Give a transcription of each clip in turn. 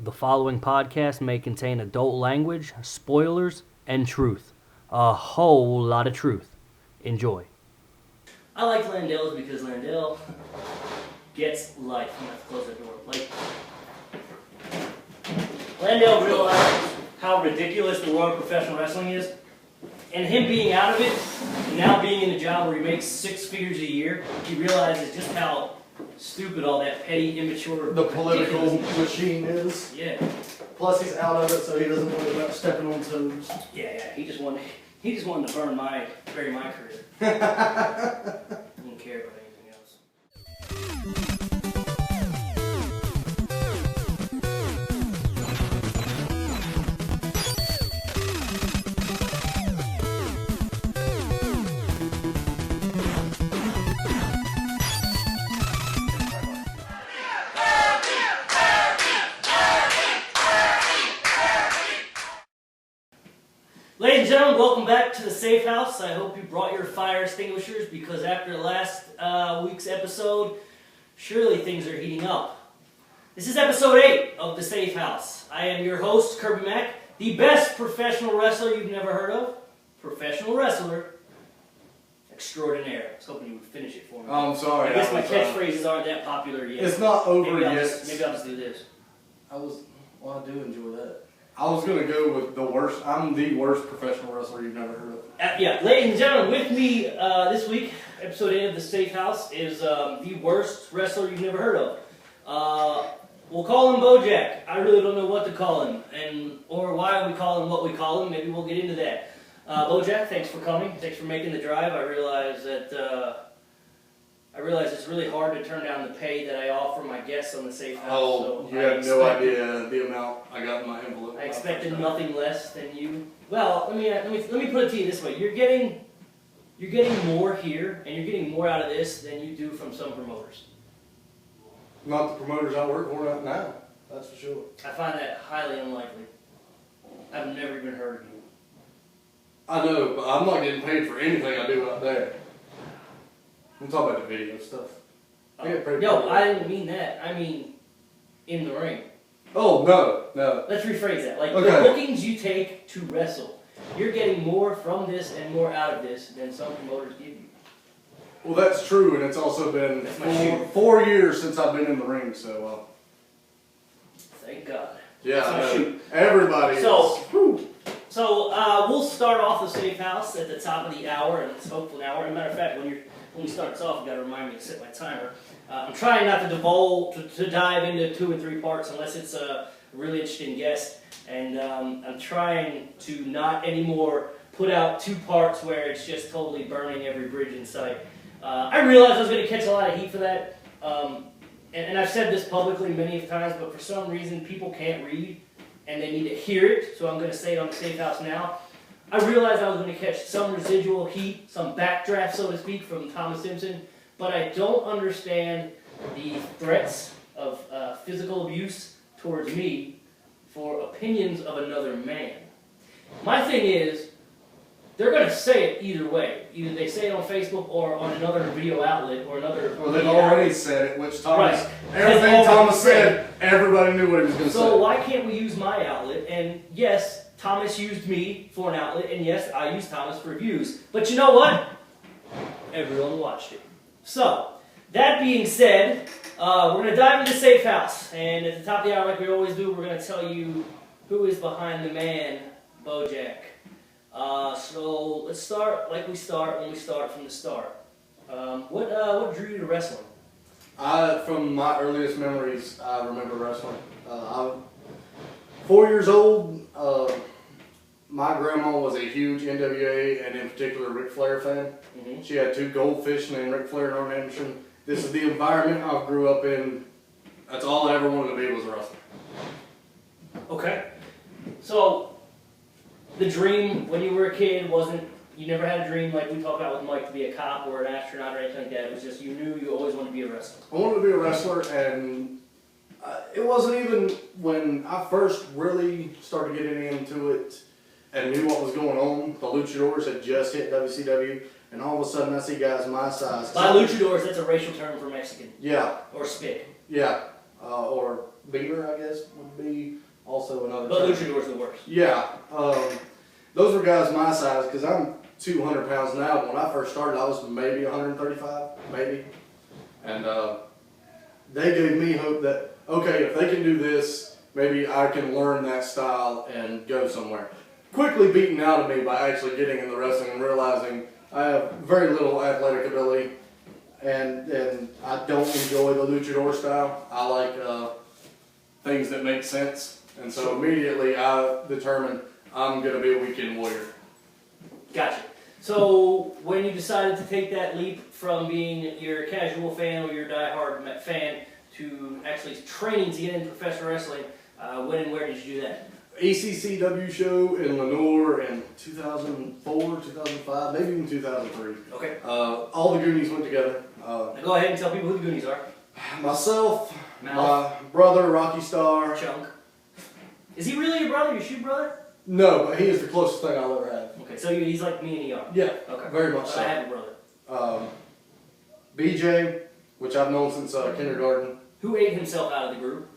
The following podcast may contain adult language, spoilers, and truth. A whole lot of truth. Enjoy. I like Landell's because Landell gets life. I'm going to have to close that door. Landell realized how ridiculous the world of professional wrestling is. And him being out of it, and now being in a job where he makes 6 figures a year, he realizes just how stupid all that petty, immature... The political machine is. Yeah. Plus he's out of it, so he doesn't worry about stepping on toes. Yeah, he just wanted to bury my career. He didn't care about anything else. Ladies and gentlemen, welcome back to the Safe House. I hope you brought your fire extinguishers because after last week's episode, surely things are heating up. This is episode 8 of the Safe House. I am your host, Kirby Mack, the best professional wrestler you've never heard of. Professional wrestler extraordinaire. I was hoping you would finish it for me. I'm sorry. I guess my catchphrases aren't that popular yet. It's not over maybe yet. Maybe I'll just do this. I do enjoy that. I was going to go with the worst. I'm the worst professional wrestler you've never heard of. Yeah, ladies and gentlemen, with me this week, episode 8 of the Safe House, is the worst wrestler you've never heard of. We'll call him Bojack. I really don't know what to call him, or why we call him what we call him. Maybe we'll get into that. Bojack, thanks for coming. Thanks for making the drive. I realize it's really hard to turn down the pay that I offer my guests on the Safe House. Oh, so you have no idea the amount I got in my envelope. I expected nothing less than you. Well, let me put it to you this way: you're getting more here, and you're getting more out of this than you do from some promoters. Not the promoters I work for right now. That's for sure. I find that highly unlikely. I've never even heard of you. I know, but I'm not getting paid for anything I do out there. I'm talking about the video stuff. No, I didn't mean that. I mean in the ring. Oh, no. Let's rephrase that. Like, okay. The bookings you take to wrestle, you're getting more from this and more out of this than some promoters give you. Well, that's true, and it's also been 4 years since I've been in the ring, so... Thank God. Yeah, everybody is. So we'll start off the Safe House at the top of the hour, and it's hopefully an hour. As a matter of fact, when we start this off, you got to remind me to set my timer. I'm trying not to dive into 2 and 3 parts unless it's a really interesting guest, and I'm trying to not anymore put out 2 parts where it's just totally burning every bridge in sight. I realized I was going to catch a lot of heat for that, and I've said this publicly many times, but for some reason people can't read and they need to hear it, so I'm going to say it on the Safe House now. I realized I was going to catch some residual heat, some backdraft, so to speak, from Thomas Simpson, but I don't understand the threats of physical abuse towards me for opinions of another man. My thing is, they're going to say it either way. Either they say it on Facebook or on another video outlet or another... Well, they've already said it, which Thomas... Right. Everything Thomas said, everybody knew what he was going to say. So why can't we use my outlet? And yes, Thomas used me for an outlet, and yes, I used Thomas for views. But you know what? Everyone watched it. So, that being said, we're going to dive into the Safe House. And at the top of the hour, like we always do, we're going to tell you who is behind the man, Bojack. So let's start like we start when we start from the start. What drew you to wrestling? From my earliest memories, I remember wrestling. I'm 4 years old. My grandma was a huge NWA and in particular Ric Flair fan. Mm-hmm. She had 2 goldfish named Ric Flair and Arn Anderson. This is the environment I grew up in. That's all I ever wanted to be was wrestling. Okay. So the dream when you were a kid wasn't, you never had a dream like we talked about with Mike to be a cop or an astronaut or anything like that. It was just you knew you always wanted to be a wrestler. I wanted to be a wrestler, and it wasn't even when I first really started getting into it and knew what was going on. The luchadors had just hit WCW, and all of a sudden I see guys my size. By luchadors, that's a racial term for Mexican. Yeah. Or spick. Yeah. Or Beaver, I guess, would be also another. But Luchador's the worst. Yeah. Those were guys my size, because I'm 200 pounds now. When I first started, I was maybe 135, maybe. And they gave me hope that, okay, if they can do this, maybe I can learn that style and go somewhere. Quickly beaten out of me by actually getting in the wrestling and realizing I have very little athletic ability, and I don't enjoy the luchador style. I like things that make sense, and so immediately I determined I'm going to be a weekend warrior. Gotcha. So when you decided to take that leap from being your casual fan or your diehard fan to actually training to get into professional wrestling, when and where did you do that? ECCW show in Lenore in 2004, 2005, maybe even 2003. Okay. All the Goonies went together. Now go ahead and tell people who the Goonies are. Myself, Mouth. my brother, Rocky Star. Chunk. Is he really your brother, your shoe brother? No, but he is the closest thing I'll ever have. Okay, so he's like me and ER. Yeah, Okay. very much so. I have a brother. BJ, which I've known since kindergarten. Who ate himself out of the group?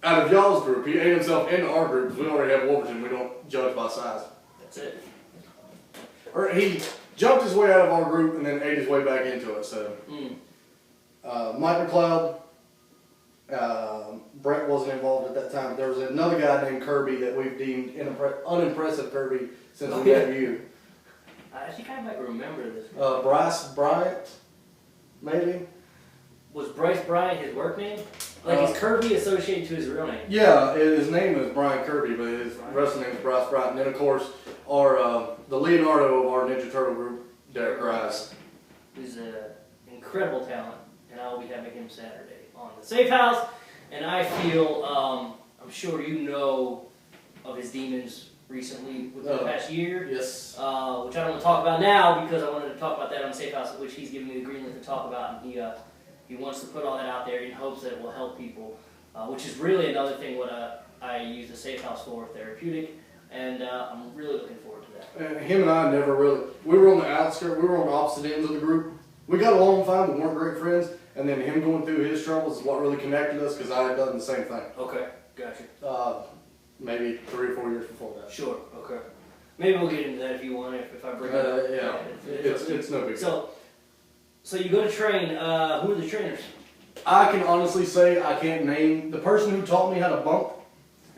Out of y'all's group, he ate himself into our group. We already have Wolverton. We don't judge by size. That's it. Or he jumped his way out of our group and then ate his way back into it. So, Mike McLeod, Brett wasn't involved at that time. There was another guy named Kirby that we've deemed unimpressive Kirby since we met you. I think I might remember this. Bryce Bryant, maybe. Was Bryce Bryant his work name? Like, is Kirby associated to his real name? Yeah, his name is Brian Kirby, but his wrestling name is Bryce Bryant. And then, of course, the Leonardo of our Ninja Turtle group, Derek Rice. Who's an incredible talent, and I will be having him Saturday on the Safe House. And I feel, I'm sure you know of his demons recently within the past year. Yes. Which I don't want to talk about now because I wanted to talk about that on the Safe House, which he's giving me the green light to talk about. And he wants to put all that out there in hopes that it will help people, which is really another thing what I use the Safe House for, therapeutic, and I'm really looking forward to that. And him and I never really, we were on the outskirts, we were on opposite ends of the group. We got along fine, we weren't great friends, and then him going through his troubles is what really connected us because I had done the same thing. Okay, gotcha. Maybe 3 or 4 years before that. Sure, okay. Maybe we'll get into that if you want, if I bring it up. Yeah, it's no big deal. So you go to train, who are the trainers? I can honestly say I can't name, the person who taught me how to bump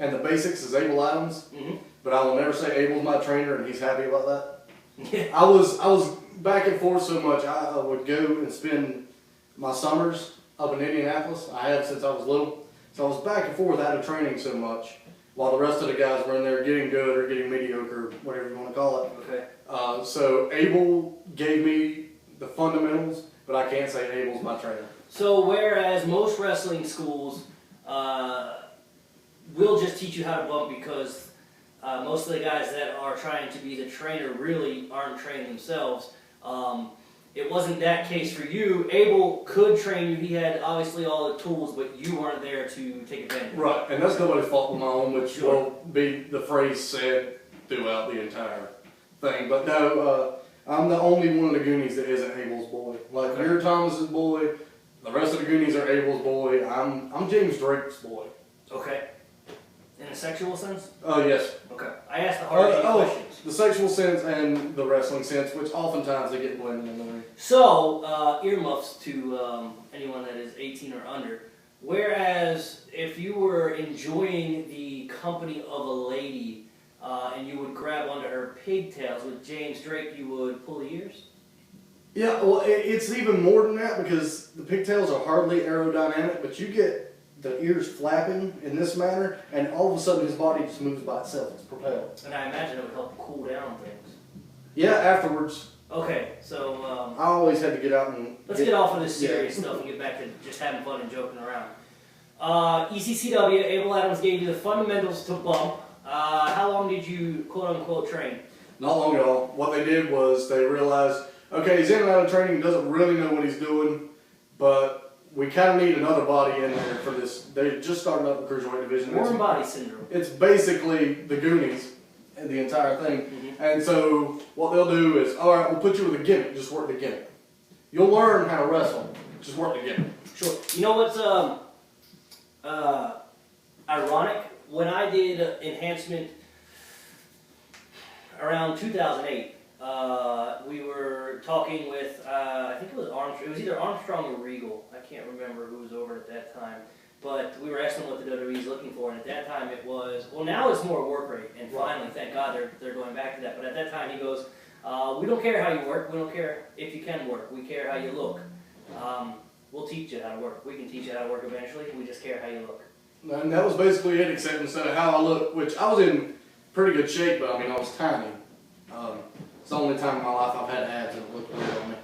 and the basics is Abel Adams, but I will never say Abel's my trainer and he's happy about that. Yeah. I was back and forth so much, I would go and spend my summers up in Indianapolis. I have since I was little. So I was back and forth out of training so much while the rest of the guys were in there getting good or getting mediocre, whatever you want to call it. Okay. So Abel gave me the fundamentals, but I can't say Abel's my trainer. So whereas most wrestling schools will just teach you how to bump because most of the guys that are trying to be the trainer really aren't trained themselves. It wasn't that case for you. Abel could train you. He had obviously all the tools, but you weren't there to take advantage of it. Right, and that's nobody's fault but my own, which will be the phrase said throughout the entire thing. But no, I'm the only one of the Goonies that isn't Abel's boy. Like, you're Thomas's boy, the rest of the Goonies are Abel's boy. I'm James Drake's boy. Okay. In a sexual sense? Yes. Okay. I asked the hard questions. The sexual sense and the wrestling sense, which oftentimes they get blended in the ring. So, earmuffs to anyone that is 18 or under. Whereas, if you were enjoying the company of a lady and you would grab onto her pigtails with James Drake, you would pull the ears? Yeah, well, it's even more than that because the pigtails are hardly aerodynamic, but you get the ears flapping in this manner, and all of a sudden his body just moves by itself. It's propelled. And I imagine it would help cool down things. Yeah, afterwards. Okay, so I always had to get out and... Let's get off of this serious stuff and get back to just having fun and joking around. ECCW, Abel Adams gave you the fundamentals to bump. How long did you, quote-unquote, train? Not long at all. What they did was they realized, okay, he's in and out of training, he doesn't really know what he's doing, but we kind of need another body in there for this. They just started up the cruiserweight division. Warm body syndrome. It's basically the Goonies and the entire thing. And so what they'll do is, all right, we'll put you with a gimmick. Just work the gimmick. You'll learn how to wrestle. Just work the gimmick. Sure. You know what's ironic. When I did enhancement around 2008, we were talking with, I think it was Armstrong. It was either Armstrong or Regal. I can't remember who was over at that time. But we were asking what the WWE is looking for, and at that time it was, well, now it's more work rate, and finally, thank God, they're going back to that. But at that time he goes, we don't care how you work, we don't care if you can work, we care how you look. We'll teach you how to work. We can teach you how to work eventually, we just care how you look. And that was basically it, except instead of how I look, which I was in pretty good shape, but I mean, I was tiny. It's the only time in my life I've had abs and it looked weird on me.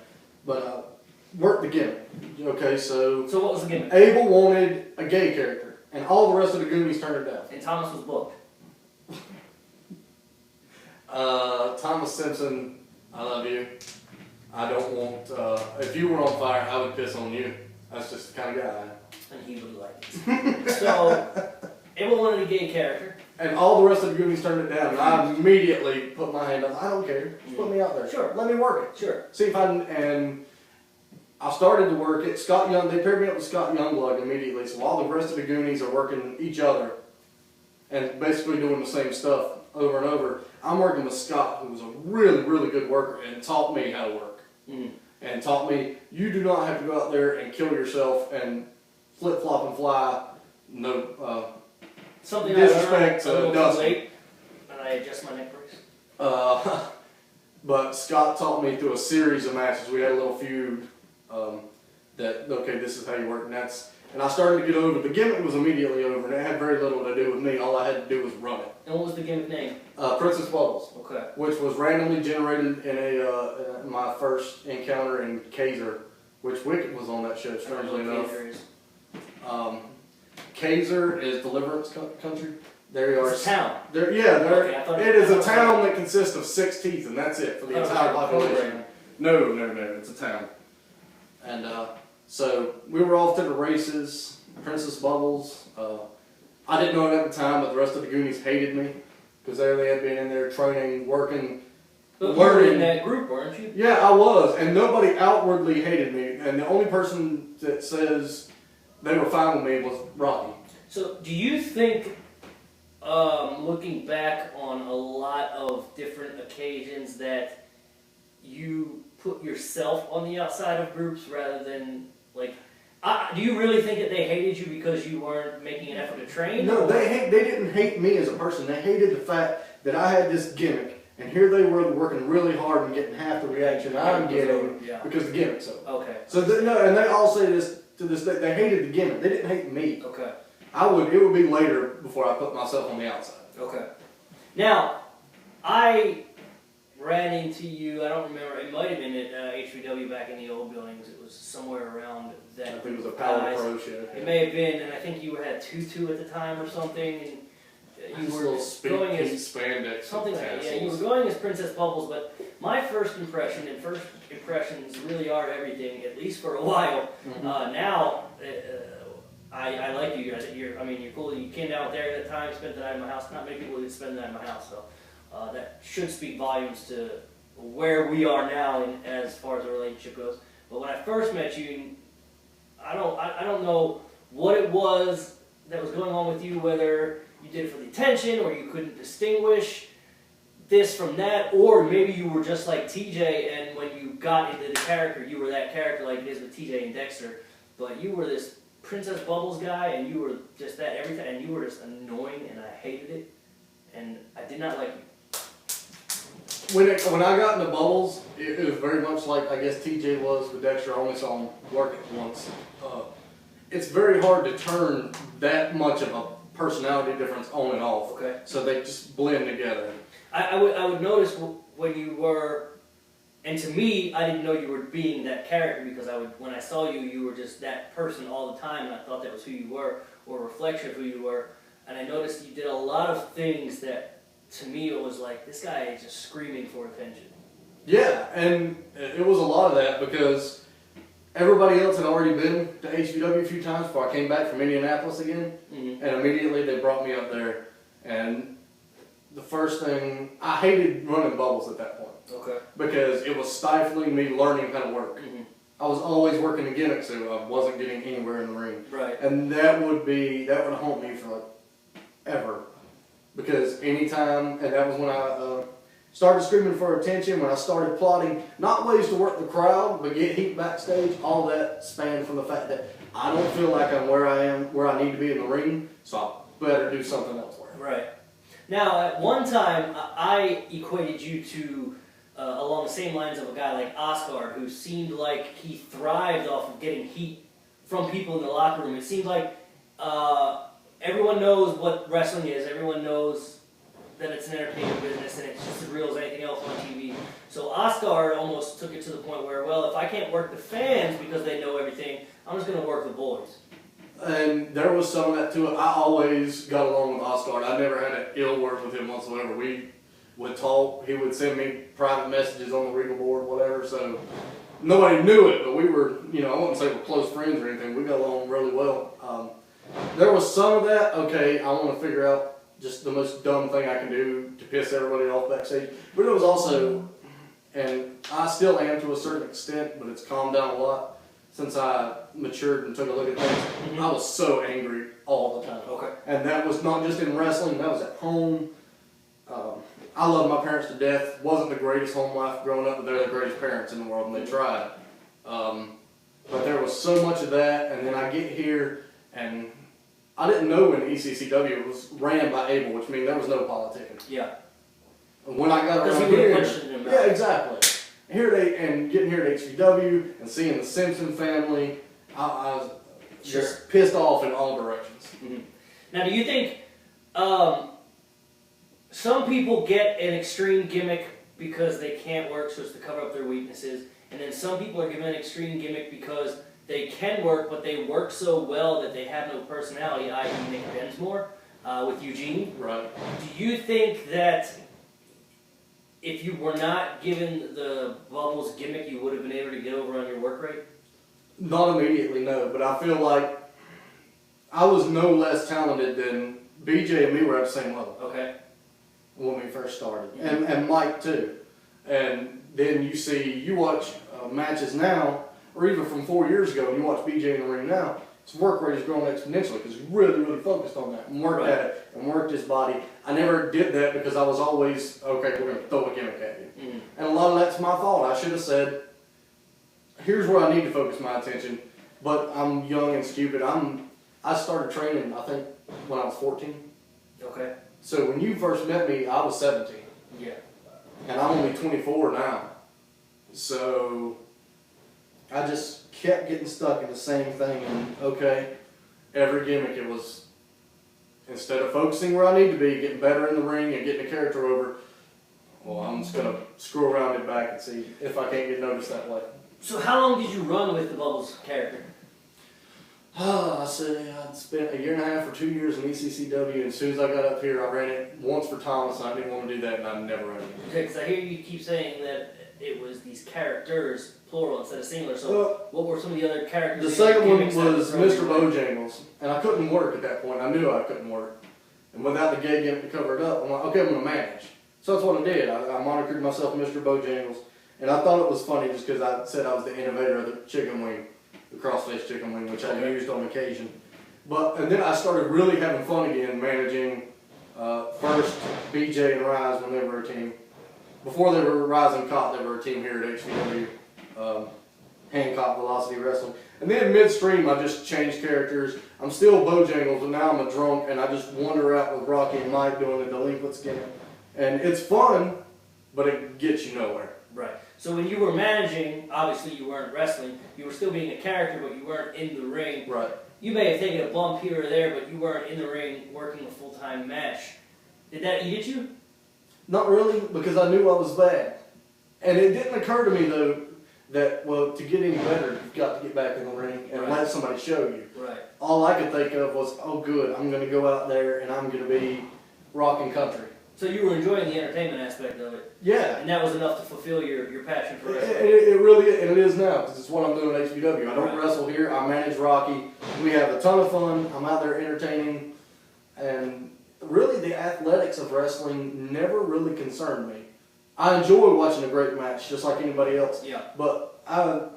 But work the gimmick. Okay, so what was the gimmick? Abel wanted a gay character, and all the rest of the Goonies turned it down. And Thomas was booked. Thomas Simpson, I love you. I don't want, if you were on fire, I would piss on you. That's just the kind of guy I am. And he would like it. So, Abel wanted a gay character. And all the rest of the Goonies turned it down, and I immediately put my hand up. I don't care. Just put me out there. Sure. Let me work it. Sure. See if I can, and I started to work it. Scott Young, they paired me up with Scott Youngblood immediately, so all the rest of the Goonies are working each other and basically doing the same stuff over and over. I'm working with Scott, who was a really, really good worker and taught me how to work. And taught me, you do not have to go out there and kill yourself and flip-flop and fly. No, something disrespect I learned to Dustin. late, and I adjust my neck brace. But Scott taught me through a series of matches. We had a little feud that, okay, this is how you work, and I started to get over. The gimmick was immediately over, and it had very little to do with me. All I had to do was run it. And what was the gimmick name? Princess Bubbles. Okay. Which was randomly generated in my first encounter in Kaiser, which Wicked was on that show, strangely enough. Kaiser is Deliverance Country. There you are. It's a town. It is a town that consists of 6 teeth, and that's it for the entire population. No, it's a town. And so we were off to the races, Princess Bubbles. I didn't know it at the time, but the rest of the Goonies hated me because they had been in there training, working, but learning. You were in that group, weren't you? Yeah, I was, and nobody outwardly hated me, and the only person that says they were fine with me was Rocky. So, do you think, looking back on a lot of different occasions, that you put yourself on the outside of groups rather than, like, do you really think that they hated you because you weren't making an effort to train? No, they didn't hate me as a person. They hated the fact that I had this gimmick, and here they were working really hard and getting half the reaction I'm getting because the gimmick's over. Okay. So, and they all say this to this day. They hated the gimmick. They didn't hate me. Okay. It would be later before I put myself on the outside. Okay. Now, I ran into you, I don't remember, it might have been at HVW back in the old buildings. It was somewhere around that. I think it was a Power Pro show. It may have been, and I think you had Tutu at the time or something, and you were going as spandex, something like that. Yeah, you were going as Princess Bubbles, but my first impression, and first impressions really are everything, at least for a while. Now, I like you. You're cool. You came down there at the time, spent the night in my house. Not many people did spend the night in my house, so that should speak volumes to where we are now as far as the relationship goes. But when I first met you, I don't know what it was that was going on with you, whether you did it for the attention or you couldn't distinguish this from that, or maybe you were just like TJ, and when you got into the character, you were that character like it is with TJ and Dexter, but you were this Princess Bubbles guy, and you were just that everything, and you were just annoying, and I hated it, and I did not like you. When I got into Bubbles, it was very much like I guess TJ was with Dexter. I only saw him work it once. It's very hard to turn that much of a personality difference on and off. Okay. So they just blend together. I would notice when you were, and to me, I didn't know you were being that character, because when I saw you, you were just that person all the time, and I thought that was who you were, or a reflection of who you were. And I noticed you did a lot of things that, to me, it was like, this guy is just screaming for attention. Yeah, and it was a lot of that because everybody else had already been to HVW a few times before I came back from Indianapolis again, and immediately they brought me up there, and the first thing, I hated running Bubbles at that point. Okay. Because it was stifling me learning how to work. I was always working the gimmick, so I wasn't getting anywhere in the ring. Right. And that would haunt me for like anytime, and that was when I started screaming for attention, when I started plotting, not ways to work the crowd, but get heat backstage. All that spanned from the fact that I don't feel like I'm where I need to be in the ring, so I better do something elsewhere. Right. Now, at one time, I equated you to along the same lines of a guy like Oscar, who seemed like he thrived off of getting heat from people in the locker room. It seemed like everyone knows what wrestling is. Everyone knows that it's an entertainment business and it's just as real as anything else on TV. So Oscar almost took it to the point where, well, if I can't work the fans because they know everything, I'm just going to work the boys. And there was some of that to it. I always got along with Oscar. I never had an ill word with him whatsoever. We would talk. He would send me private messages on the Regal board, whatever. So nobody knew it, but we were, I wouldn't say we're close friends or anything. We got along really well. There was some of that. Okay, I want to figure out just the most dumb thing I can do to piss everybody off backstage. But it was also, and I still am to a certain extent, but it's calmed down a lot since I matured and took a look at things. Mm-hmm. I was so angry all the time. Okay. And that was not just in wrestling, that was at home. I love my parents to death. Wasn't the greatest home life growing up, but they're the greatest parents in the world, and they tried. But there was so much of that, and then I get here, and I didn't know in ECCW it was ran by Abel, which means there was no politicking. Yeah. And when I got around here, yeah, exactly. Getting here at HCW and seeing the Simpson family, I was just pissed off in all directions. Mm-hmm. Now, do you think some people get an extreme gimmick because they can't work, so it's to cover up their weaknesses, and then some people are given an extreme gimmick because they can work, but they work so well that they have no personality, i.e. Nick Densmore with Eugene? Right. Do you think that if you were not given the Bubbles gimmick, you would have been able to get over on your work rate? Not immediately, no. But I feel like I was no less talented than BJ and me were at the same level. Okay. When we first started. Mm-hmm. And Mike too. And then you watch matches now, or even from 4 years ago, and you watch BJ in the ring now, his work rate has grown exponentially because he's really, really focused on that and worked at it and worked his body. I never did that because I was always, okay, we're going to throw a gimmick at you. Mm-hmm. And a lot of that's my fault. I should have said, here's where I need to focus my attention. But I'm young and stupid. I started training, I think, when I was 14. Okay. So when you first met me, I was 17. Yeah. And I'm only 24 now. So I just kept getting stuck in the same thing, and okay, every gimmick it was, instead of focusing where I need to be, getting better in the ring and getting the character over, well, I'm just going to screw around it back and see if I can't get noticed that way. So how long did you run with the Bubbles character? I'd spent a year and a half or 2 years in ECCW, and as soon as I got up here, I ran it once for Thomas, and I didn't want to do that, and I never ran it again. Okay, because I hear you keep saying that it was these characters, plural instead of singular, so what were some of the other characters? The second one was Mr. Bojangles, and I couldn't work at that point. I knew I couldn't work. And without the gay gimmick to cover it up, I'm like, okay, I'm going to manage. So that's what I did. I monikered myself Mr. Bojangles, and I thought it was funny just because I said I was the innovator of the chicken wing, the crossface chicken wing, which I used on occasion. And then I started really having fun again, managing first BJ and Rise when they were a team. Before they were Rise and Cop, they were a team here at HCW, Hancock Velocity Wrestling. And then midstream, I just changed characters. I'm still Bojangles, but now I'm a drunk, and I just wander out with Rocky and Mike doing the delinquents game. And it's fun, but it gets you nowhere. Right. So when you were managing, obviously you weren't wrestling. You were still being a character, but you weren't in the ring. Right. You may have taken a bump here or there, but you weren't in the ring working a full-time match. Did that eat at you? Not really, because I knew I was bad. And it didn't occur to me, though, that, well, to get any better, you've got to get back in the ring and let somebody show you. Right. All I could think of was, oh, good, I'm going to go out there and I'm going to be rocking country. So you were enjoying the entertainment aspect of it? Yeah. And that was enough to fulfill your passion for wrestling? It really is, and it is now, because it's what I'm doing at HBW. I don't wrestle here, I manage Rocky. We have a ton of fun, I'm out there entertaining, and really the athletics of wrestling never really concerned me. I enjoy watching a great match, just like anybody else. Yeah. But I'm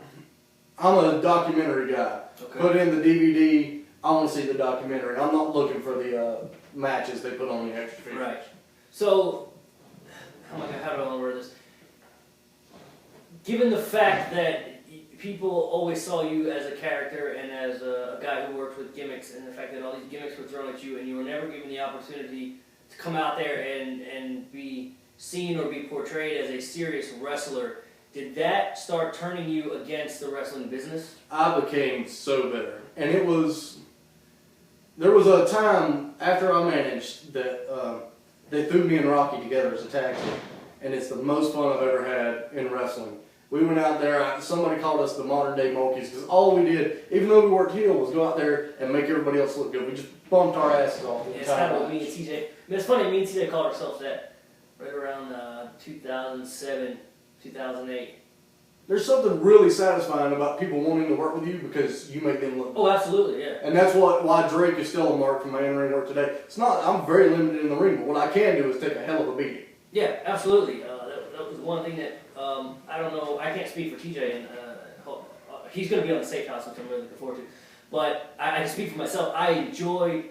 a documentary guy. Okay. Put in the DVD, I want to see the documentary. I'm not looking for the matches they put on the extra features. Right. So, how do I want to word this? Given the fact that people always saw you as a character and as a guy who worked with gimmicks, and the fact that all these gimmicks were thrown at you and you were never given the opportunity to come out there and be seen or be portrayed as a serious wrestler, did that start turning you against the wrestling business? I became so bitter. And there was a time after I managed that they threw me and Rocky together as a tag team. And it's the most fun I've ever had in wrestling. We went out there, somebody called us the modern day monkeys, because all we did, even though we worked heel, was go out there and make everybody else look good. We just bumped our asses off. Yeah, it's kind of what me and TJ, I mean, it's funny, me and TJ called ourselves that right around 2007, 2008. There's something really satisfying about people wanting to work with you because you make them look good. Oh, absolutely, yeah. And that's why Drake is still a mark for my in-ring work today. It's not, I'm very limited in the ring, but what I can do is take a hell of a beating. Yeah, absolutely. That was one thing that, I don't know, I can't speak for TJ, and he's going to be on the Safe House, which I'm really looking forward to. But I can speak for myself. I enjoy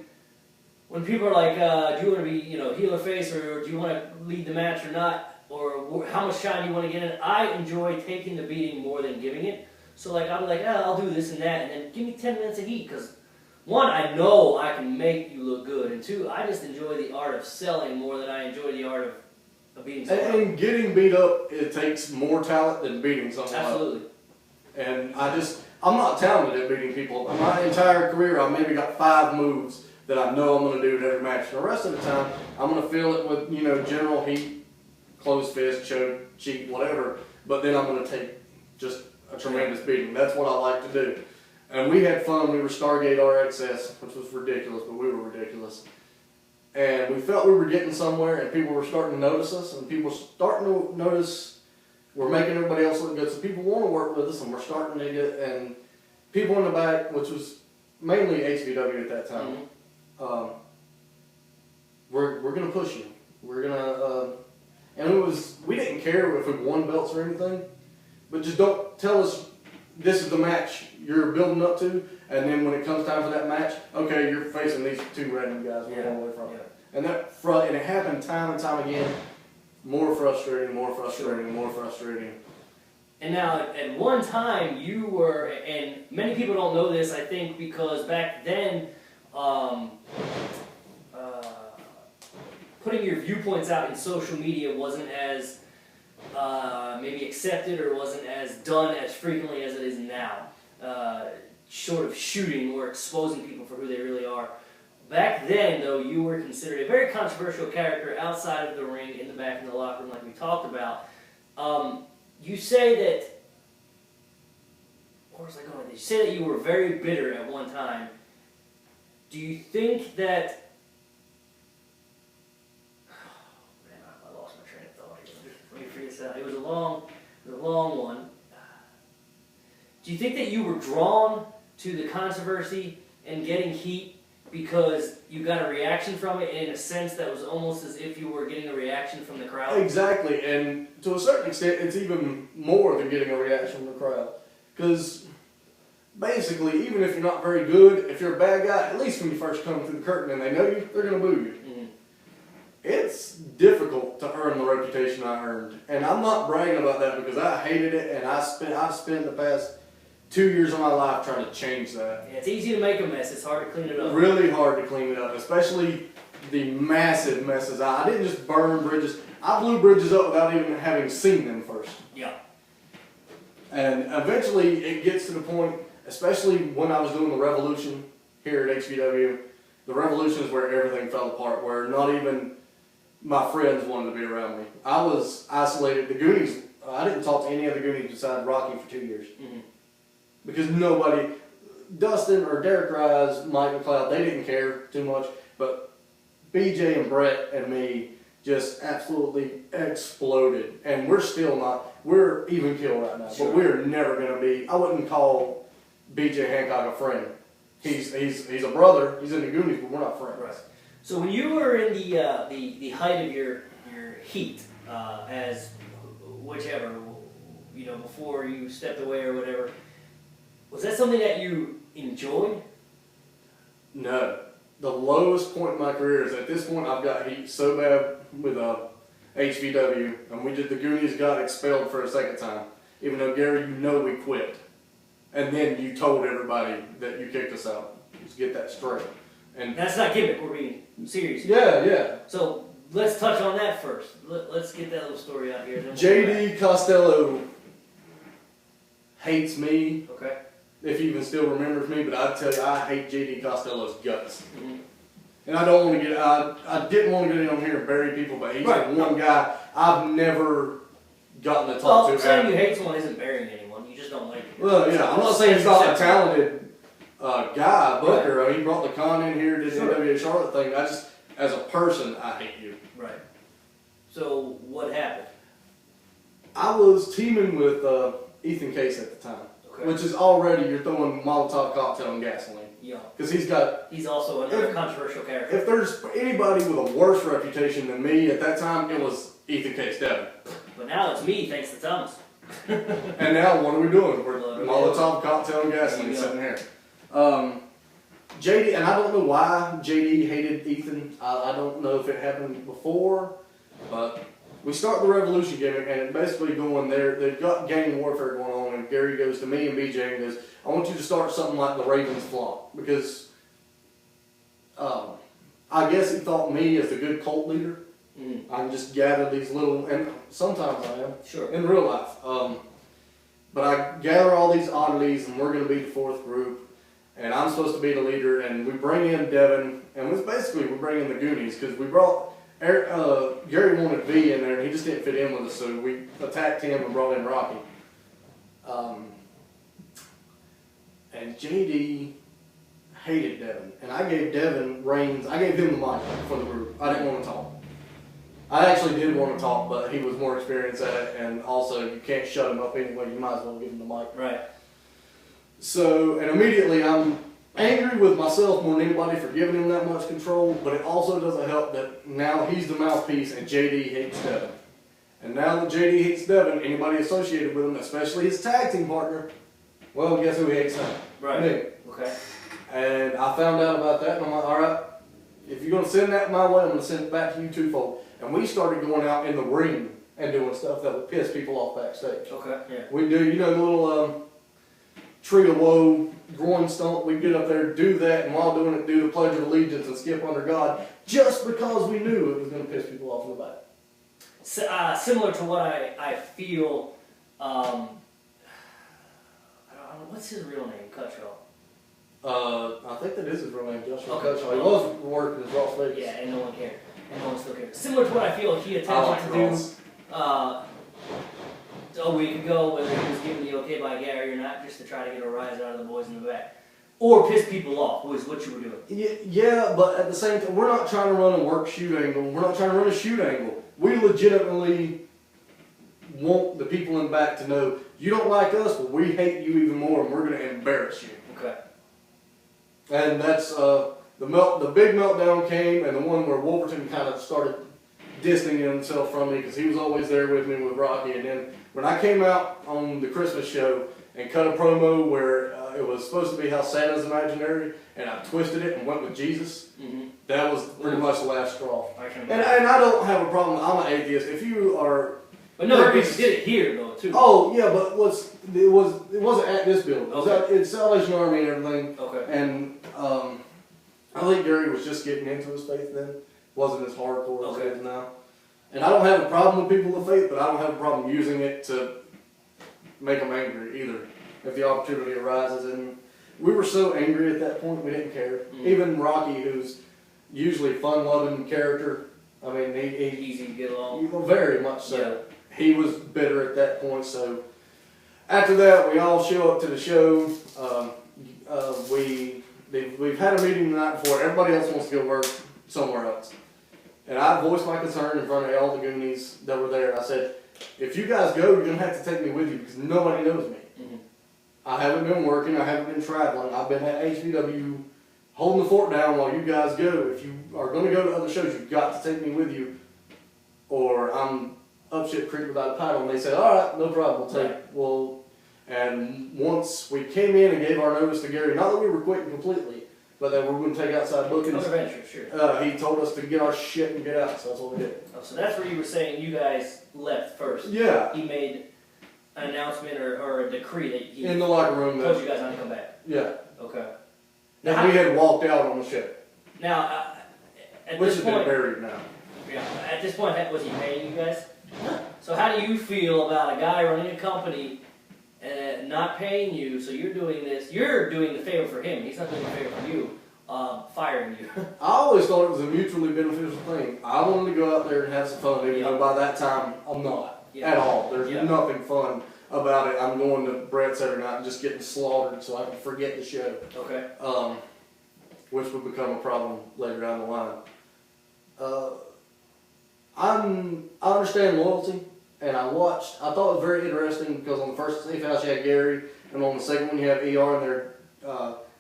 when people are like, do you want to be, heel or face, or do you want to lead the match or not, or how much shine do you want to get in it? I enjoy taking the beating more than giving it. So like, I'll be like, I'll do this and that, and then give me 10 minutes of heat, because one, I know I can make you look good, and two, I just enjoy the art of selling more than I enjoy the art of beating someone. And getting beat up, it takes more talent than beating someone up. Absolutely. And I'm not talented at beating people. My entire career, I've maybe got 5 moves that I know I'm going to do in every match. The rest of the time, I'm going to fill it with, general heat, closed fist, choke, cheek, whatever. But then I'm going to take just a tremendous beating. That's what I like to do. And we had fun. We were Stargate RXS, which was ridiculous, but we were ridiculous. And we felt we were getting somewhere, and people were starting to notice us, and people were starting to notice we're making everybody else look good. So people want to work with us, and we're starting to get, and people in the back, which was mainly HVW at that time, we're going to push you. We're going to, and we didn't care if we won belts or anything, but just don't tell us this is the match you're building up to, and then when it comes time for that match, okay, you're facing these 2 random guys we're going away from. Yeah. And it happened time and time again. More frustrating, more frustrating, more frustrating. And now, at one time, you were, and many people don't know this, I think, because back then, putting your viewpoints out in social media wasn't as maybe accepted, or wasn't as done as frequently as it is now. Short of shooting or exposing people for who they really are. Back then, though, you were considered a very controversial character outside of the ring, in the back, in the locker room, like we talked about. You say that, where was I going with this? You say that you were very bitter at one time. Do you think that, oh, man, I lost my train of thought here. Let me figure this out. It was a long one. Do you think that you were drawn to the controversy and getting heat because you got a reaction from it, in a sense that was almost as if you were getting a reaction from the crowd? Exactly, and to a certain extent, it's even more than getting a reaction from the crowd. Because basically, even if you're not very good, if you're a bad guy, at least when you first come through the curtain and they know you, they're going to boo you. Mm-hmm. It's difficult to earn the reputation I earned. And I'm not bragging about that because I hated it, and I've spent the past 2 years of my life trying to change that. Yeah, it's easy to make a mess. It's hard to clean it up. Really hard to clean it up, especially the massive messes. I didn't just burn bridges. I blew bridges up without even having seen them first. Yeah. And eventually it gets to the point, especially when I was doing the Revolution here at HVW, the Revolution is where everything fell apart, where not even my friends wanted to be around me. I was isolated. The Goonies, I didn't talk to any other Goonies besides Rocky for 2 years. Mm-hmm. Because nobody, Dustin or Derek Rise, Mike McLeod, they didn't care too much. But BJ and Brett and me just absolutely exploded. And we're still not, we're even killed right now. Sure. But we're never going to be, I wouldn't call BJ Hancock a friend. He's a brother, he's in the Goonies, but we're not friends. Right. So when you were in the height of your heat, as whichever, before you stepped away or whatever, was that something that you enjoyed? No. the lowest point in my career is at this point I've got heat so bad with HVW, and the Goonies got expelled for a second time. Even though, Gary, we quit. And then you told everybody that you kicked us out. Just get that straight. And that's not gimmick, we're being serious. Yeah. So let's touch on that first. Let's get that little story out here. JD Costello hates me. Okay. If he even still remembers me, but I tell you, I hate JD Costello's guts. Mm-hmm. And I don't want to get, I didn't want to get in on here and bury people, but he's the one guy I've never gotten to talk to. Well, saying you hate someone isn't burying anyone, you just don't like it. Well, yeah, I'm not saying he's not a talented guy, booker. Right. He brought the con in here, did the NWA Charlotte thing. I just, as a person, I hate you. Right. So, what happened? I was teaming with Ethan Case at the time, which is already, you're throwing Molotov cocktail and gasoline. Yeah. Because he's also another controversial character. If there's anybody with a worse reputation than me at that time, it was Ethan Case Devin. But now it's me, thanks to Thomas. And now what are we doing? We're Molotov cocktail and gasoline sitting here. JD, and I don't know why JD hated Ethan. I don't know if it happened before, but we start the Revolution gimmick, and it's basically going there. They've got gang warfare going on, and Gary goes to me and BJ and goes, I want you to start something like the Ravens Flock, because I guess he thought me as the good cult leader. I can just gather these little, and sometimes I am, in real life. But I gather all these oddities, and we're going to be the fourth group, and I'm supposed to be the leader, and we bring in Devin, and it's basically we bring in the Goonies, because we brought, Gary wanted to be in there, and he just didn't fit in with us, so we attacked him and brought in Rocky. And JD hated Devin, and I gave Devin reins. I gave him the mic for the group. I didn't want to talk. I actually did want to talk, but he was more experienced at it, and also you can't shut him up anyway. You might as well give him the mic. Right. So, and immediately I'm angry with myself more than anybody for giving him that much control, but it also doesn't help that now he's the mouthpiece and JD hates Devin. And now that JD hates Devin, anybody associated with him, especially his tag team partner, well, guess who he hates now? Right. Me. Okay. And I found out about that, and I'm like, all right, if you're going to send that my way, I'm going to send it back to you twofold. And we started going out in the ring and doing stuff that would piss people off backstage. Okay, yeah. We do, the little tree of woe, groin stomp, we'd get up there, do that, and while doing it, do the Pledge of Allegiance and skip under God, just because we knew it was going to piss people off in the back. Similar to what I feel, what's his real name? Cutshall. I think that is his real name, Joshua Cutshall. He was working as Ross Vegas. Yeah, and no one cared. And no one still cares. Similar to what I feel he attempted to do a week ago, whether he was given the okay by Gary or not, just to try to get a rise out of the boys in the back. Or piss people off, was what you were doing. Yeah, but at the same time, we're not trying to run a work shoot angle. We're not trying to run a shoot angle. We legitimately want the people in the back to know, you don't like us, but we hate you even more, and we're going to embarrass you. Okay. And that's, the big meltdown came, and the one where Wolverton kind of started distancing himself from me, because he was always there with me with Rocky. And then when I came out on the Christmas show and cut a promo where it was supposed to be how Santa's imaginary, and I twisted it and went with Jesus, that was pretty much the last straw. And I don't have a problem. I'm an atheist. If you are... But no, you did it here, though, too. Oh, yeah, but it wasn't at this building. Okay. It's Salvation Army and everything. Okay. And I think Gary was just getting into his faith then. Wasn't as hardcore as it is now. And I don't have a problem with people of faith, but I don't have a problem using it to make them angry either, if the opportunity arises. And we were so angry at that point, we didn't care. Even Rocky, who's usually a fun-loving character, I mean, he's easy to get along. Very much so. Yeah. He was bitter at that point, so after that, we all show up to the show. We've had a meeting the night before. Everybody else wants to go work somewhere else. And I voiced my concern in front of all the Goonies that were there. I said, if you guys go, you're going to have to take me with you because nobody knows me. I haven't been working. I haven't been traveling. I've been at HVW holding the fort down while you guys go. If you are going to go to other shows, you've got to take me with you, or I'm up shit creek without a paddle. And they said, all right, no problem, we'll take it. Well, and once we came in and gave our notice to Gary, not that we were quitting completely, but then we're going to take outside bookings. Adventure, sure. He told us to get our shit and get out, so that's what we did. Oh, so that's where you were saying you guys left first. Yeah. He made an announcement or a decree that he in the locker room. told you guys not to come back. Yeah. Okay. Now, we had walked out on the ship. Now, at Which this has point, been buried now. yeah, at this point, was he paying you guys? So how do you feel about a guy running a company and not paying you? So you're doing this. You're doing the favor for him. He's not doing the favor for you. Firing you. I always thought it was a mutually beneficial thing. I wanted to go out there and have some fun, even though by that time I'm not at all. There's nothing fun about it. I'm going to Brett's every night and just getting slaughtered so I can forget the show. Okay. Which would become a problem later down the line. I understand loyalty, and I thought it was very interesting because on the first safe house you had Gary, and on the second one you have ER, and they're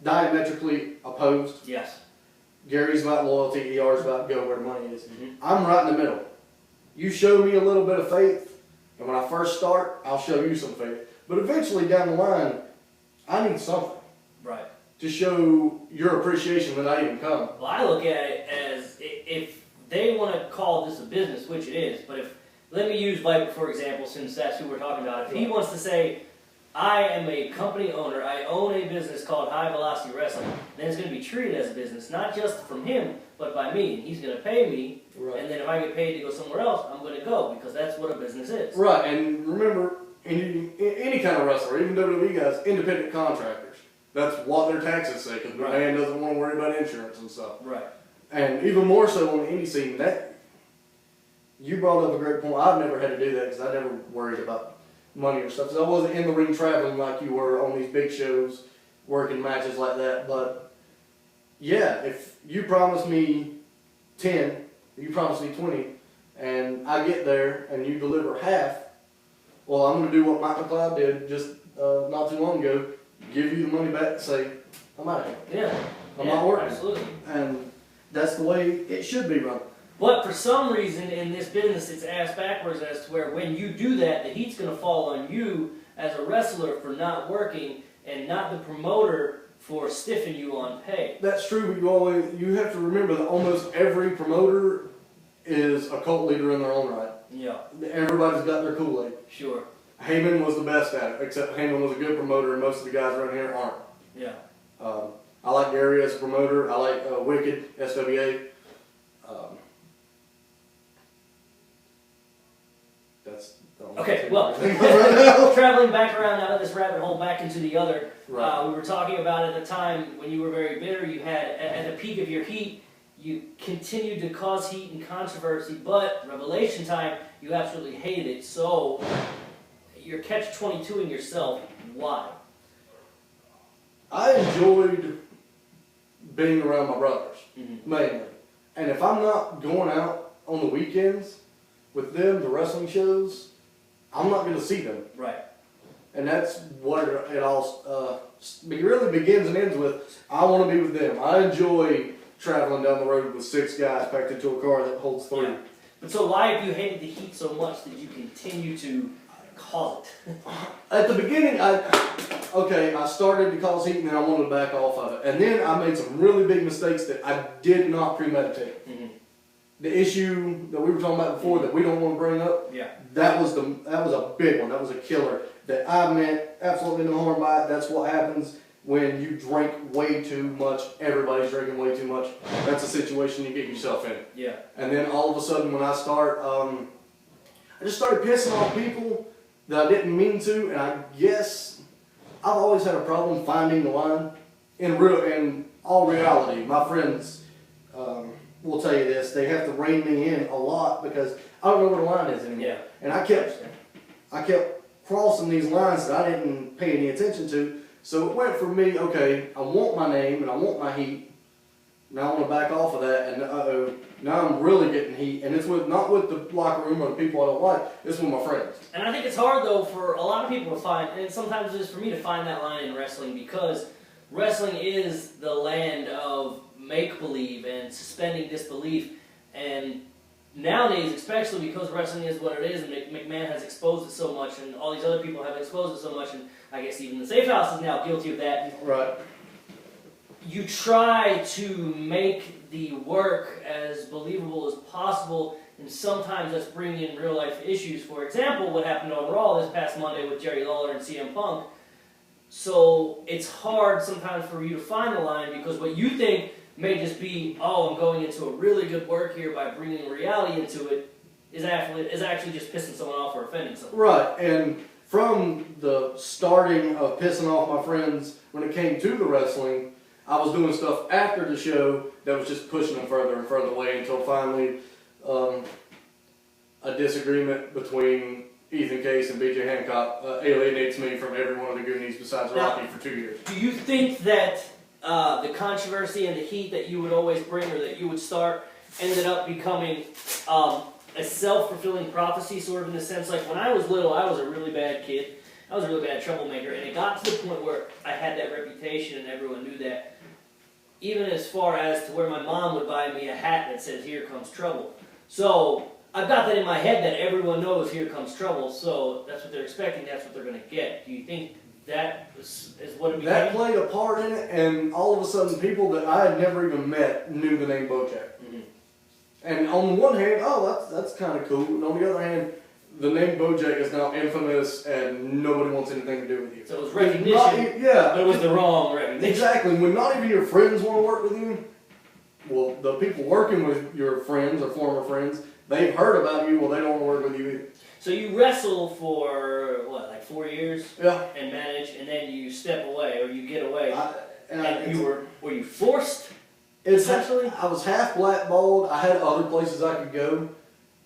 diametrically opposed. Yes. Gary's about loyalty, ER's about go where the money is. I'm right in the middle. You show me a little bit of faith, and when I first start, I'll show you some faith. But eventually down the line, I need something. Right. To show your appreciation that I even come. Well, I look at it as if they want to call this a business, which it is, but let me use Viper for example, since that's who we're talking about. If he wants to say, I am a company owner, I own a business called High Velocity Wrestling, then it's going to be treated as a business, not just from him, but by me. And he's going to pay me, and then if I get paid to go somewhere else, I'm going to go, because that's what a business is. Right, and remember, any kind of wrestler, even WWE guys, independent contractors. That's what their taxes say, because the man doesn't want to worry about insurance and stuff. Right. And even more so on the indie scene, that you brought up a great point. I've never had to do that because I never worried about money or stuff. So I wasn't in the ring traveling like you were on these big shows, working matches like that. But yeah, if you promise me 10, you promise me 20, and I get there and you deliver half, well, I'm going to do what Mike McLeod did just not too long ago, give you the money back and say, I'm out of here. Yeah. I'm not working. Absolutely. And that's the way it should be run. But for some reason in this business, it's ass backwards as to where when you do that, the heat's going to fall on you as a wrestler for not working and not the promoter for stiffing you on pay. That's true, but you have to remember that almost every promoter is a cult leader in their own right. Yeah. Everybody's got their Kool-Aid. Sure. Heyman was the best at it, except Heyman was a good promoter and most of the guys around here aren't. Yeah. I like Gary as a promoter. I like Wicked, SWA. That's the only Okay, thing well, I think of right now. traveling back around out of this rabbit hole back into the other, Right. we were talking about at the time when you were very bitter, you had, at the peak of your heat, you continued to cause heat and controversy, but Revelation time, you absolutely hated it. So, you're catch-22 in yourself. Why? I enjoyed being around my brothers, Mm-hmm. mainly. And if I'm not going out on the weekends with them to wrestling shows, I'm not going to see them. Right. And that's what it all really begins and ends with. I want to be with them. I enjoy traveling down the road with 6 guys packed into a car that holds 3. Yeah. But so why, if you hated the heat so much, did you continue to cause it? At the beginning, I started to cause heat and then I wanted to back off of it. And then I made some really big mistakes that I did not premeditate. Mm-hmm. The issue that we were talking about before that we don't want to bring up, that was a big one. That was a killer. That I meant absolutely no harm by it. That's what happens when you drink way too much. Everybody's drinking way too much. That's a situation you get yourself in. Yeah. And then all of a sudden when I start, I just started pissing off people that I didn't mean to, and I guess I've always had a problem finding the line. In all reality, my friends will tell you this, they have to rein me in a lot because I don't know where the line is anymore. Yeah. And I kept crossing these lines that I didn't pay any attention to. So it went from me, okay, I want my name and I want my heat. Now I want to back off of that, and now I'm really getting heat, and it's not with the locker room or the people I don't like, it's with my friends. And I think it's hard, though, for a lot of people to find, and sometimes it is for me to find that line in wrestling, because wrestling is the land of make-believe and suspending disbelief, and nowadays, especially because wrestling is what it is, and McMahon has exposed it so much, and all these other people have exposed it so much, and I guess even the Safe House is now guilty of that. Right. you try to make the work as believable as possible, and sometimes that's bringing in real life issues. For example, what happened on Raw this past Monday with Jerry Lawler and CM Punk. So it's hard sometimes for you to find the line, because what you think may just be, oh, I'm going into a really good work here by bringing reality into it, is actually just pissing someone off or offending someone. Right, and from the starting of pissing off my friends when it came to the wrestling, I was doing stuff after the show that was just pushing them further and further away until finally a disagreement between Ethan Case and BJ Hancock alienates me from every one of the Goonies besides Rocky for 2 years. Do you think that the controversy and the heat that you would always bring or that you would start ended up becoming a self-fulfilling prophecy, sort of in the sense, like when I was little, I was a really bad kid. I was a really bad troublemaker, and it got to the point where I had that reputation and everyone knew that. Even as far as to where my mom would buy me a hat that says, "Here comes trouble." So I've got that in my head that everyone knows here comes trouble, so that's what they're expecting, that's what they're going to get. Do you think that is what it became? That played a part in it, and all of a sudden people that I had never even met knew the name Bojack. Mm-hmm. And on the one hand, oh, that's kind of cool, and on the other hand, the name Bojack is now infamous and nobody wants anything to do with you. So it was recognition, but it was the wrong recognition. Exactly. When not even your friends want to work with you, well, the people working with your friends or former friends, they've heard about you, well, they don't want to work with you either. So you wrestle for, what, like 4 years? Yeah. And manage, and then you step away, or you get away. Were you forced? Essentially, I was half blackballed. I had other places I could go,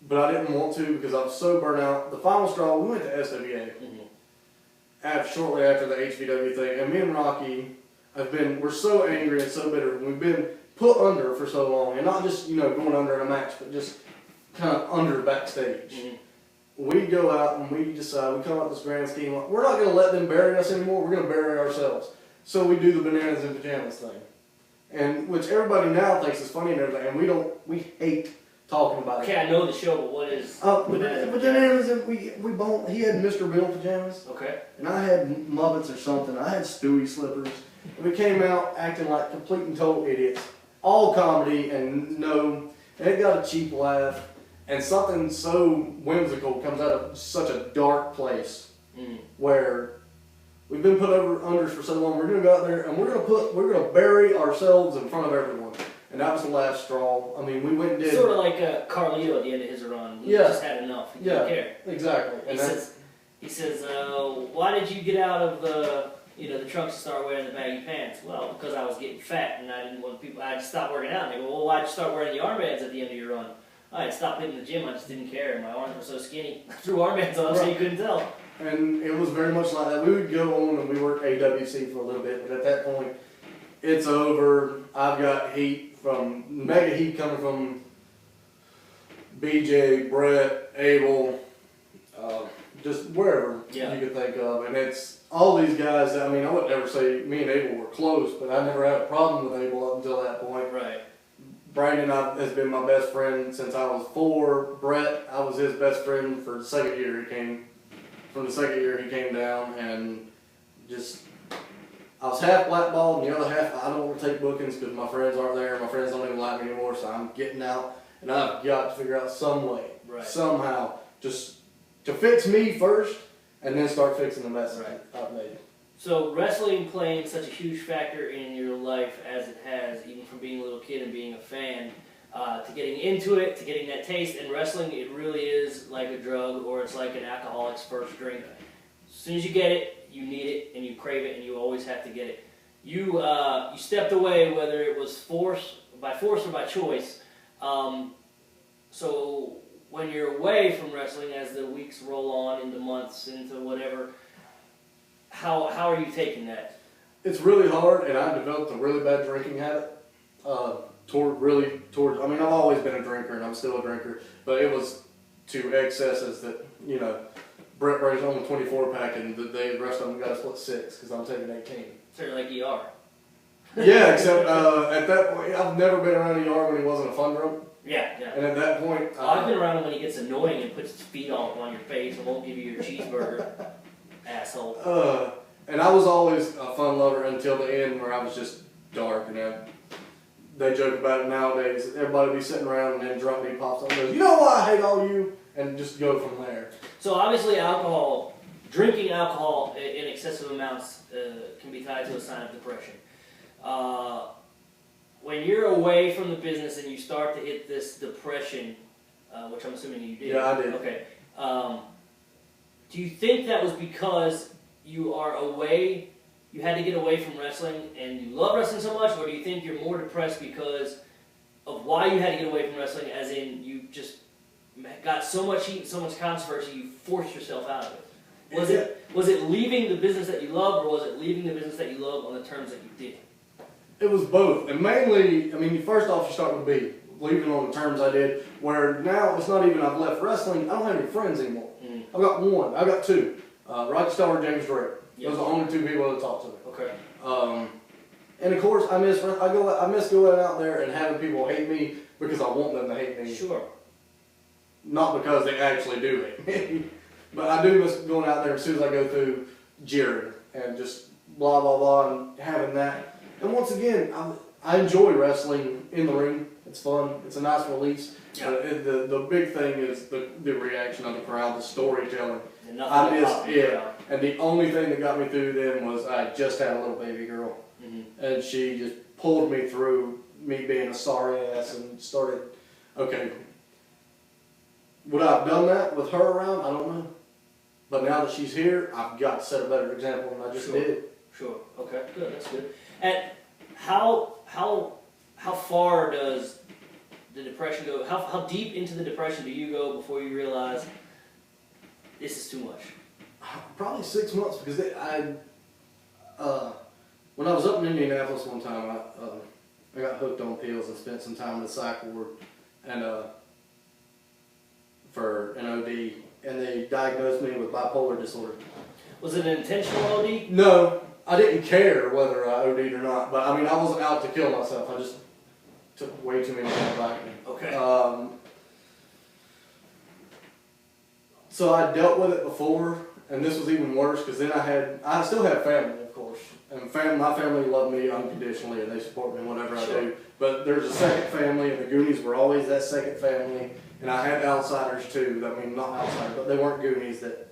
but I didn't want to because I was so burnt out. The final straw, we went to SWA shortly after the HVW thing, and me and Rocky we're so angry and so bitter. We've been put under for so long, and not just going under in a match, but just kind of under backstage. We go out and we decide, we come up with this grand scheme, we're not going to let them bury us anymore, we're going to bury ourselves. So we do the bananas in pajamas thing. And which everybody now thinks is funny and everything, and we hate talking about it. Okay, I know the show, but what is bananas? He had Mr. Bill pajamas. Okay. And I had Muppets or something. I had Stewie slippers. And we came out acting like complete and total idiots. All comedy and it got a cheap laugh. And something so whimsical comes out of such a dark place where we've been put under for so long. We're gonna go out there and we're gonna bury ourselves in front of everyone. And that was the last straw. I mean, we went and did sort of like Carlito at the end of his run. He just had enough. He didn't care. Exactly. He says, why did you get out of the trunks and start wearing the baggy pants? Well, because I was getting fat and I didn't want people. I just stopped working out. And they go, well, why'd you start wearing the armbands at the end of your run? I had stopped hitting the gym. I just didn't care. My arms were so skinny. I threw armbands on so you couldn't tell. And it was very much like that. We would go on and we worked AWC for a little bit, but at that point, it's over. I've got mega heat coming from BJ, Brett, Abel, just wherever you could think of. And it's all these guys that, I would never say me and Abel were close, but I never had a problem with Abel up until that point. Right. Brandon has been my best friend since I was 4. Brett, I was his best friend for the second year he came. From the second year he came down, and I was half blackballed, and the other half I don't want to take bookings because my friends aren't there. My friends don't even like me anymore, so I'm getting out, and I've got to figure out some way, somehow, just to fix me first, and then start fixing the mess I've made. So wrestling playing such a huge factor in your life as it has, even from being a little kid and being a fan, to getting into it, to getting that taste, and wrestling, it really is like a drug, or it's like an alcoholic's first drink. As soon as you get it, you need it, and you crave it, and you always have to get it. You stepped away, whether it was by force or by choice. So when you're away from wrestling, as the weeks roll on, into months, into whatever, how are you taking that? It's really hard, and I developed a really bad drinking habit. I've always been a drinker, and I'm still a drinker, but it was to excesses that, Brett brings home a 24-pack, and the rest of them got to split 6 because I'm taking 18. So you're like ER. Yeah, except at that point, I've never been around ER when he wasn't a fun drunk. Yeah. And at that point, I've been around him when he gets annoying and puts his feet all on your face and won't give you your cheeseburger. Asshole. And I was always a fun lover until the end, where I was just dark, and they joke about it nowadays. Everybody be sitting around and then drunk dude pops up and goes, "You know why I hate all you?" And just go from there. So obviously drinking alcohol in excessive amounts can be tied to a sign of depression. When you're away from the business and you start to hit this depression, which I'm assuming you did. Yeah, I did. Okay. Do you think that was because you are away, you had to get away from wrestling and you love wrestling so much, or do you think you're more depressed because of why you had to get away from wrestling, as in you just got so much heat and so much controversy you forced yourself out of it? Was it leaving the business that you love, or was it leaving the business that you love on the terms that you did? It was both, and mainly, I mean, first off, you start with B, leaving on the terms I did, where now it's not even I've left wrestling, I don't have any friends anymore. I've got one, I've got two, Rocky Star, James Drake. Yep. Those are the only two people that talk to me. Okay. And of course, I miss going out there and having people hate me because I want them to hate me. Sure. Not because they actually do hate me. But I do miss going out there as soon as I go through jeering and just blah, blah, blah, and having that. And once again, I enjoy wrestling in the ring. It's fun. It's a nice release. Yeah. The big thing is the reaction of the crowd, the storytelling. And nothing And the only thing that got me through then was I just had a little baby girl. Mm-hmm. And she just pulled me through me being a sorry ass and started, okay, would I have done that with her around? I don't know. But now that she's here, I've got to set a better example than I just did. Sure. Okay. Good. That's good. And how far does the depression go? How deep into the depression do you go before you realize this is too much? Probably 6 months, because when I was up in Indianapolis one time, I got hooked on pills and spent some time in the psych ward and for an OD, and they diagnosed me with bipolar disorder. Was it an intentional OD? No, I didn't care whether I OD'd or not, but I mean, I wasn't out to kill myself. I just took way too many antibiotics. Okay. So I dealt with it before, and this was even worse because then I still have family, of course, and my family love me unconditionally and they support me in whatever I do. But there's a second family, and the Goonies were always that second family, and I had outsiders too. I mean, not outsiders, but they weren't Goonies. That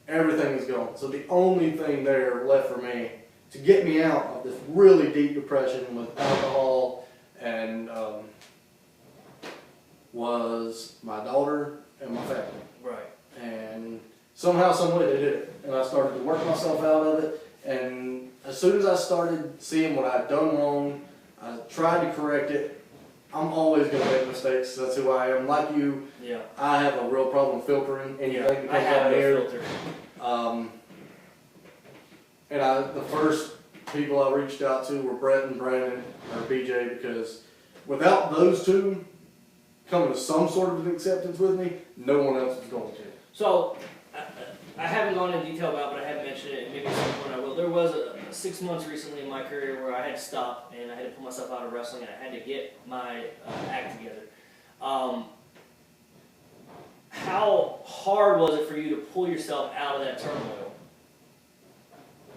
everything is gone. So the only thing there left for me to get me out of this really deep depression with alcohol and was my daughter and my family. Right. And somehow, some way they did it. And I started to work myself out of it. And as soon as I started seeing what I'd done wrong, I tried to correct it. I'm always going to make mistakes. That's who I am. Like you, Yeah. I have a real problem filtering anything that I comes have out no here. filter. And the first people I reached out to were Brett and Brandon, or BJ, because without those two coming to some sort of an acceptance with me, no one else was going to. So, I haven't gone into detail about it, but I have mentioned it, and maybe at some point I will. There was a 6 months recently in my career where I had to stop, and I had to pull myself out of wrestling, and I had to get my act together. How hard was it for you to pull yourself out of that turmoil?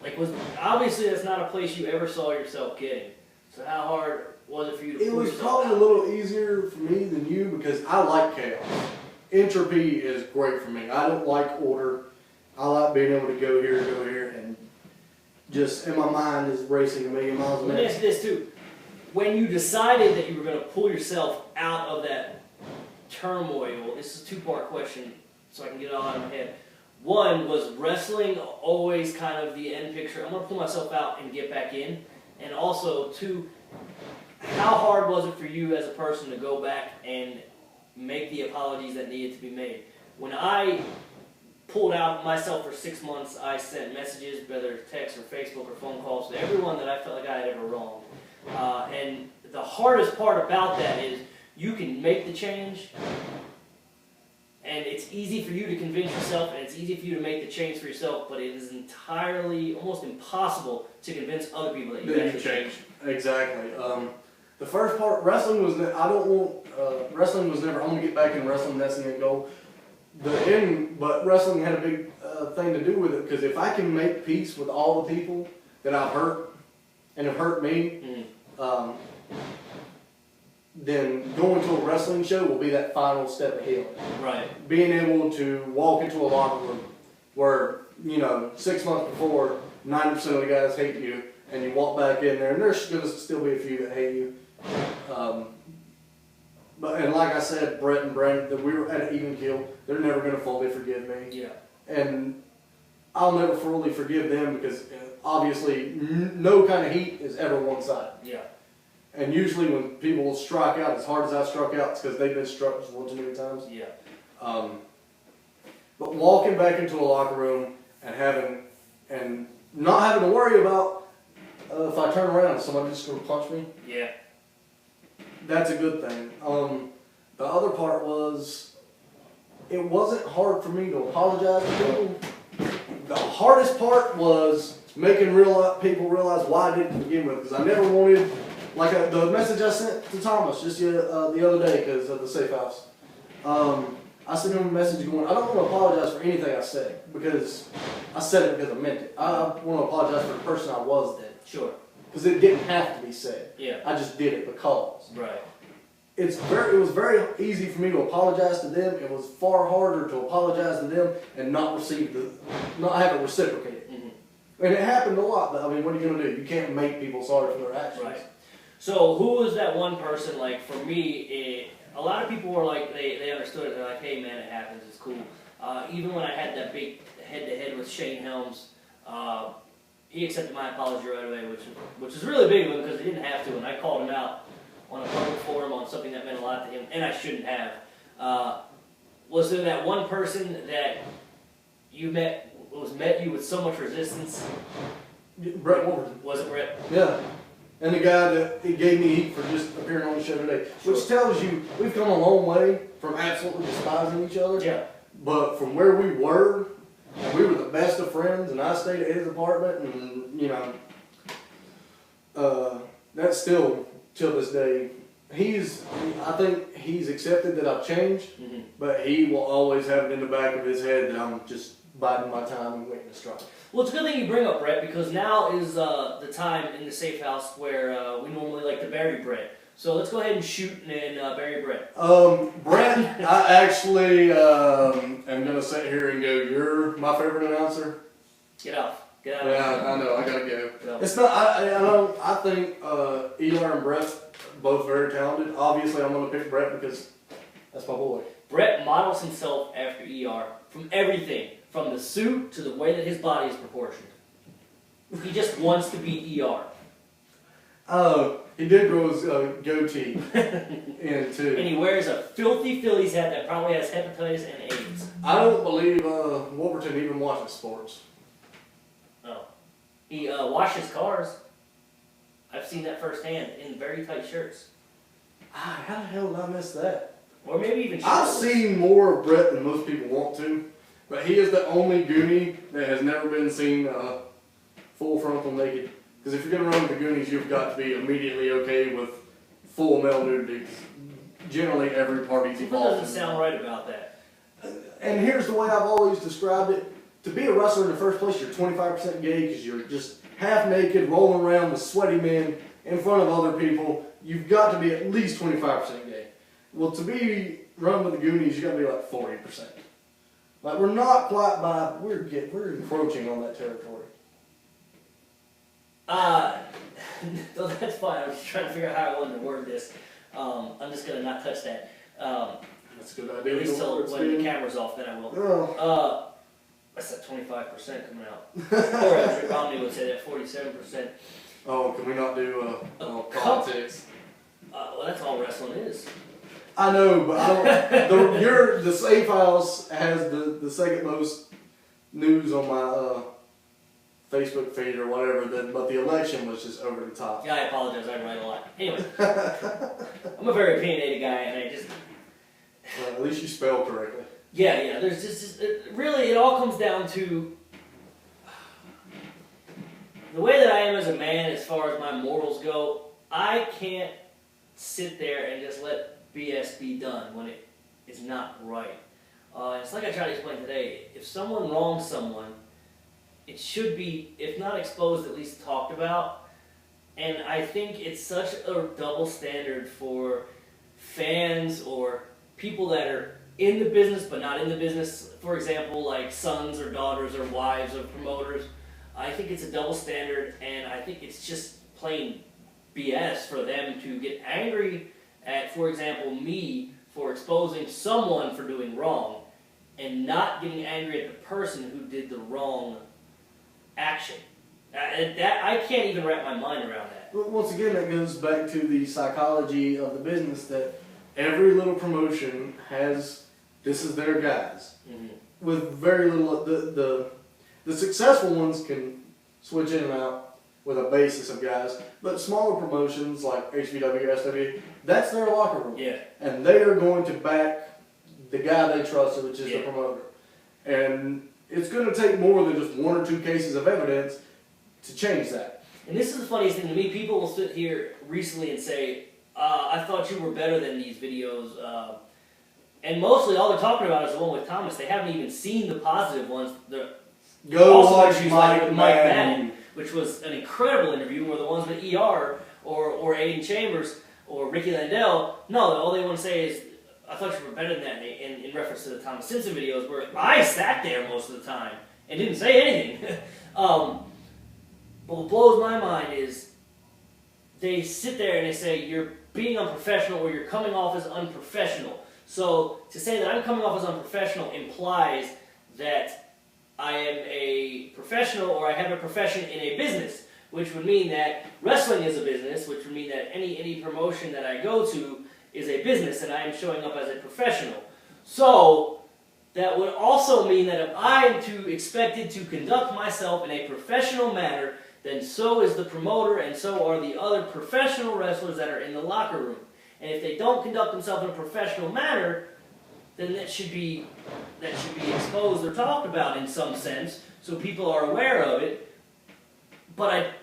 Like, obviously that's not a place you ever saw yourself getting. So how hard was it for you to It pull was yourself probably out? a little easier for me than you because I like chaos. Entropy is great for me. I don't like order. I like being able to go here, and just, and my mind is racing a million miles an hour. Let me ask you this too. When you decided that you were going to pull yourself out of that turmoil, this is a two-part question so I can get it all out of my head. One, was wrestling always kind of the end picture? I'm going to pull myself out and get back in. And also, two, how hard was it for you as a person to go back and make the apologies that needed to be made? When I pulled out myself for 6 months, I sent messages, whether text or Facebook or phone calls, to everyone that I felt like I had ever wronged. And the hardest part about that is you can make the change, and it's easy for you to convince yourself, and it's easy for you to make the change for yourself, but it is entirely, almost impossible to convince other people that you actually change. Exactly. The first part, wrestling was, wrestling was never, I'm going to get back in wrestling, that's the end goal. But wrestling had a big thing to do with it, because if I can make peace with all the people that I've hurt, and have hurt me, then going to a wrestling show will be that final step of healing. Right. Being able to walk into a locker room where, 6 months before, 90% of the guys hate you, and you walk back in there, and there's going to still be a few that hate you. And like I said, Brett and Brent, that we were at an even keel. They're never going to fully forgive me. Yeah. And I'll never fully forgive them because obviously no kind of heat is ever one-sided. Yeah. And usually when people strike out as hard as I struck out, it's because they've been struck just one too many times. Yeah. But walking back into a locker room and not having to worry about if I turn around, is somebody just going to punch me? Yeah. That's a good thing. The other part was, it wasn't hard for me to apologize to people. The hardest part was making people realize why I didn't begin with, because I never wanted, like the message I sent to Thomas just the other day because of the safe house. I sent him a message going, I don't want to apologize for anything I said, because I said it because I meant it. I want to apologize for the person I was then. Sure. Because it didn't have to be said. Yeah. I just did it because. Right. It was very easy for me to apologize to them. It was far harder to apologize to them and not have it reciprocated. Mm-hmm. And it happened a lot, but I mean, what are you going to do? You can't make people sorry for their actions. Right. So who was that one person? Like for me, a lot of people were like, they understood it. They're like, hey man, it happens. It's cool. Even when I had that big head-to-head with Shane Helms, he accepted my apology right away, which is really big of him because he didn't have to, and I called him out on a public forum on something that meant a lot to him, and I shouldn't have. Was there that one person that you met you with so much resistance? Brett Wolverton. Was it Brett? Yeah. And the guy that he gave me heat for just appearing on the show today, which tells you we've come a long way from absolutely despising each other. Yeah. But from where we were the best of friends, and I stayed at his apartment, and that's still till this day. I think he's accepted that I've changed, but he will always have it in the back of his head that I'm just biding my time and waiting to strike. Well, it's a good thing you bring up Brett, because now is the time in the safe house where we normally like to bury Brett. So let's go ahead and shoot and bury Brett. Brett, I actually am going to sit here and go, you're my favorite announcer. Get off. Get out. Yeah, I know, I got to go. No. It's not, I think Eli and Brett, both very talented. Obviously, I'm going to pick Brett because that's my boy. Brett models himself after ER from everything, from the suit to the way that his body is proportioned. He just wants to be ER. He did grow his goatee in too. And he wears a filthy Phillies hat that probably has hepatitis and AIDS. I don't believe Wolverton even watches sports. Oh. He washes cars. I've seen that firsthand in very tight shirts. How the hell did I miss that? Or maybe even I've shirtless. seen more of Brett than most people want to, but he is the only Goonie that has never been seen full frontal naked. Because if you're going to run with the Goonies, you've got to be immediately okay with full male nudity. Generally, every party's What involved. doesn't sound right about that? And here's the way I've always described it. To be a wrestler in the first place, you're 25% gay because you're just half naked, rolling around with sweaty men in front of other people. You've got to be at least 25% gay. Well, to be run with the Goonies, you got to be like 40%. Like, we're not quite by, we're encroaching on that territory. No, that's fine. I was just trying to figure out how I wanted to word this. I'm just going to not touch that. That's a good idea. At least till when the camera's off, then I will. Oh. That's that 25% coming out. Or as Romney would say, that 47%. Oh, can we not do politics? Well, that's all wrestling is. I know, but I don't. The safe house has the second most news on my Facebook feed or whatever. But the election was just over the top. Yeah, I apologize. I write a lot. Anyway, I'm a very opinionated guy, and I just. Well, at least you spell correctly. Yeah. There's just really, it all comes down to the way that I am as a man, as far as my morals go. I can't sit there and just let BS be done when it is not right. It's like I tried to explain today. If someone wrongs someone, it should be, if not exposed, at least talked about. And I think it's such a double standard for fans or people that are in the business but not in the business. For example, like sons or daughters or wives of promoters. I think it's a double standard, and I think it's just plain BS for them to get angry at, for example, me for exposing someone for doing wrong and not getting angry at the person who did the wrong action. That I can't even wrap my mind around that. But once again, that goes back to the psychology of the business that every little promotion has, this is their guys. Mm-hmm. With very little, the successful ones can switch in and out with a basis of guys, but smaller promotions like HVW, SW, that's their locker room. Yeah. And they are going to back the guy they trust, which is the promoter. And it's going to take more than just one or two cases of evidence to change that. And this is the funniest thing to me. People will sit here recently and say, I thought you were better than these videos. And mostly all they're talking about is the one with Thomas. They haven't even seen the positive ones. Go watch Mike Madden, which was an incredible interview, or the ones with ER or Aiden Chambers or Ricky Landell. No, all they want to say is, I thought you were better than that in reference to the Thomas Simpson videos where I sat there most of the time and didn't say anything. But what blows my mind is they sit there and they say you're being unprofessional or you're coming off as unprofessional. So to say that I'm coming off as unprofessional implies that I am a professional or I have a profession in a business, which would mean that wrestling is a business, which would mean that any promotion that I go to is a business and I am showing up as a professional. So that would also mean that if I am expected to conduct myself in a professional manner, then so is the promoter and so are the other professional wrestlers that are in the locker room. And if they don't conduct themselves in a professional manner, then that should be exposed or talked about in some sense, so people are aware of it. But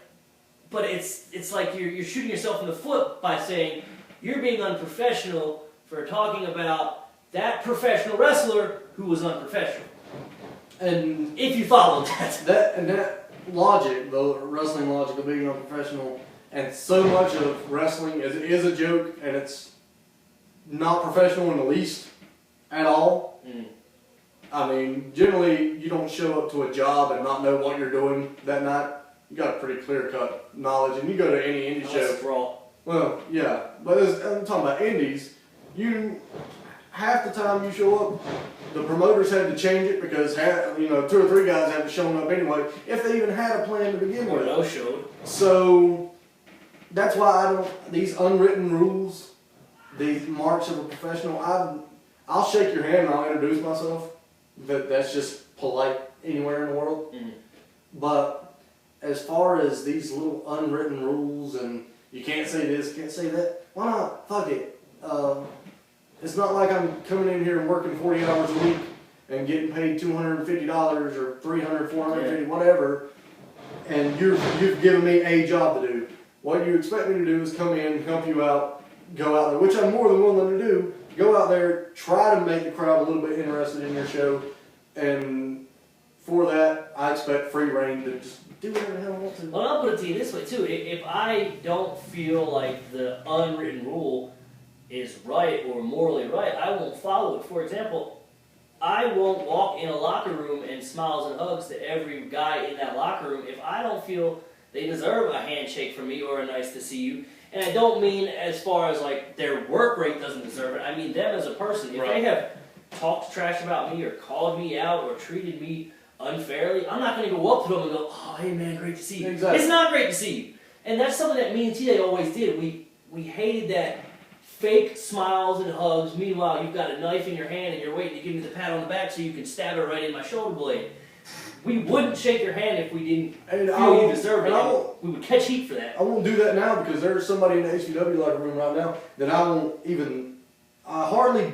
it's like you're shooting yourself in the foot by saying you're being unprofessional for talking about that professional wrestler who was unprofessional. And if you followed that logic, the wrestling logic of being unprofessional, and so much of wrestling is a joke, and it's not professional in the least at all. Mm. I mean, generally, you don't show up to a job and not know what you're doing that night. You got a pretty clear-cut knowledge, and you go to any indie show. Brawl. Well, yeah, but I'm talking about indies. Half the time you show up, the promoters had to change it because 2 or 3 guys haven't shown up anyway, if they even had a plan to begin with. Or no showed. So that's why these unwritten rules, these marks of a professional. I'll shake your hand and I'll introduce myself. That's just polite anywhere in the world. Mm-hmm. But as far as these little unwritten rules and you can't say this, can't say that, why not? Fuck it. It's not like I'm coming in here and working 40 hours a week and getting paid $250 or $300, $450, whatever, and you've given me a job to do. What you expect me to do is come in, help you out, go out there, which I'm more than willing to do. Go out there, try to make the crowd a little bit interested in your show, and for that, I expect free reign to just do whatever the hell I want to. Well, I'll put it to you this way, too. If I don't feel like the unwritten rule is right or morally right, I won't follow it. For example, I won't walk in a locker room and smiles and hugs to every guy in that locker room if I don't feel they deserve a handshake from me or a nice to see you. And I don't mean as far as like their work rate doesn't deserve it. I mean them as a person. If they have talked trash about me or called me out or treated me unfairly, I'm not going to go up to them and go, oh, hey man, great to see you. Exactly. It's not great to see you. And that's something that me and TJ always did. We hated that fake smiles and hugs. Meanwhile, you've got a knife in your hand and you're waiting to give me the pat on the back so you can stab it right in my shoulder blade. We wouldn't shake your hand if we didn't feel you deserved it. We would catch heat for that. I won't do that now because there's somebody in the HVW locker room right now that I hardly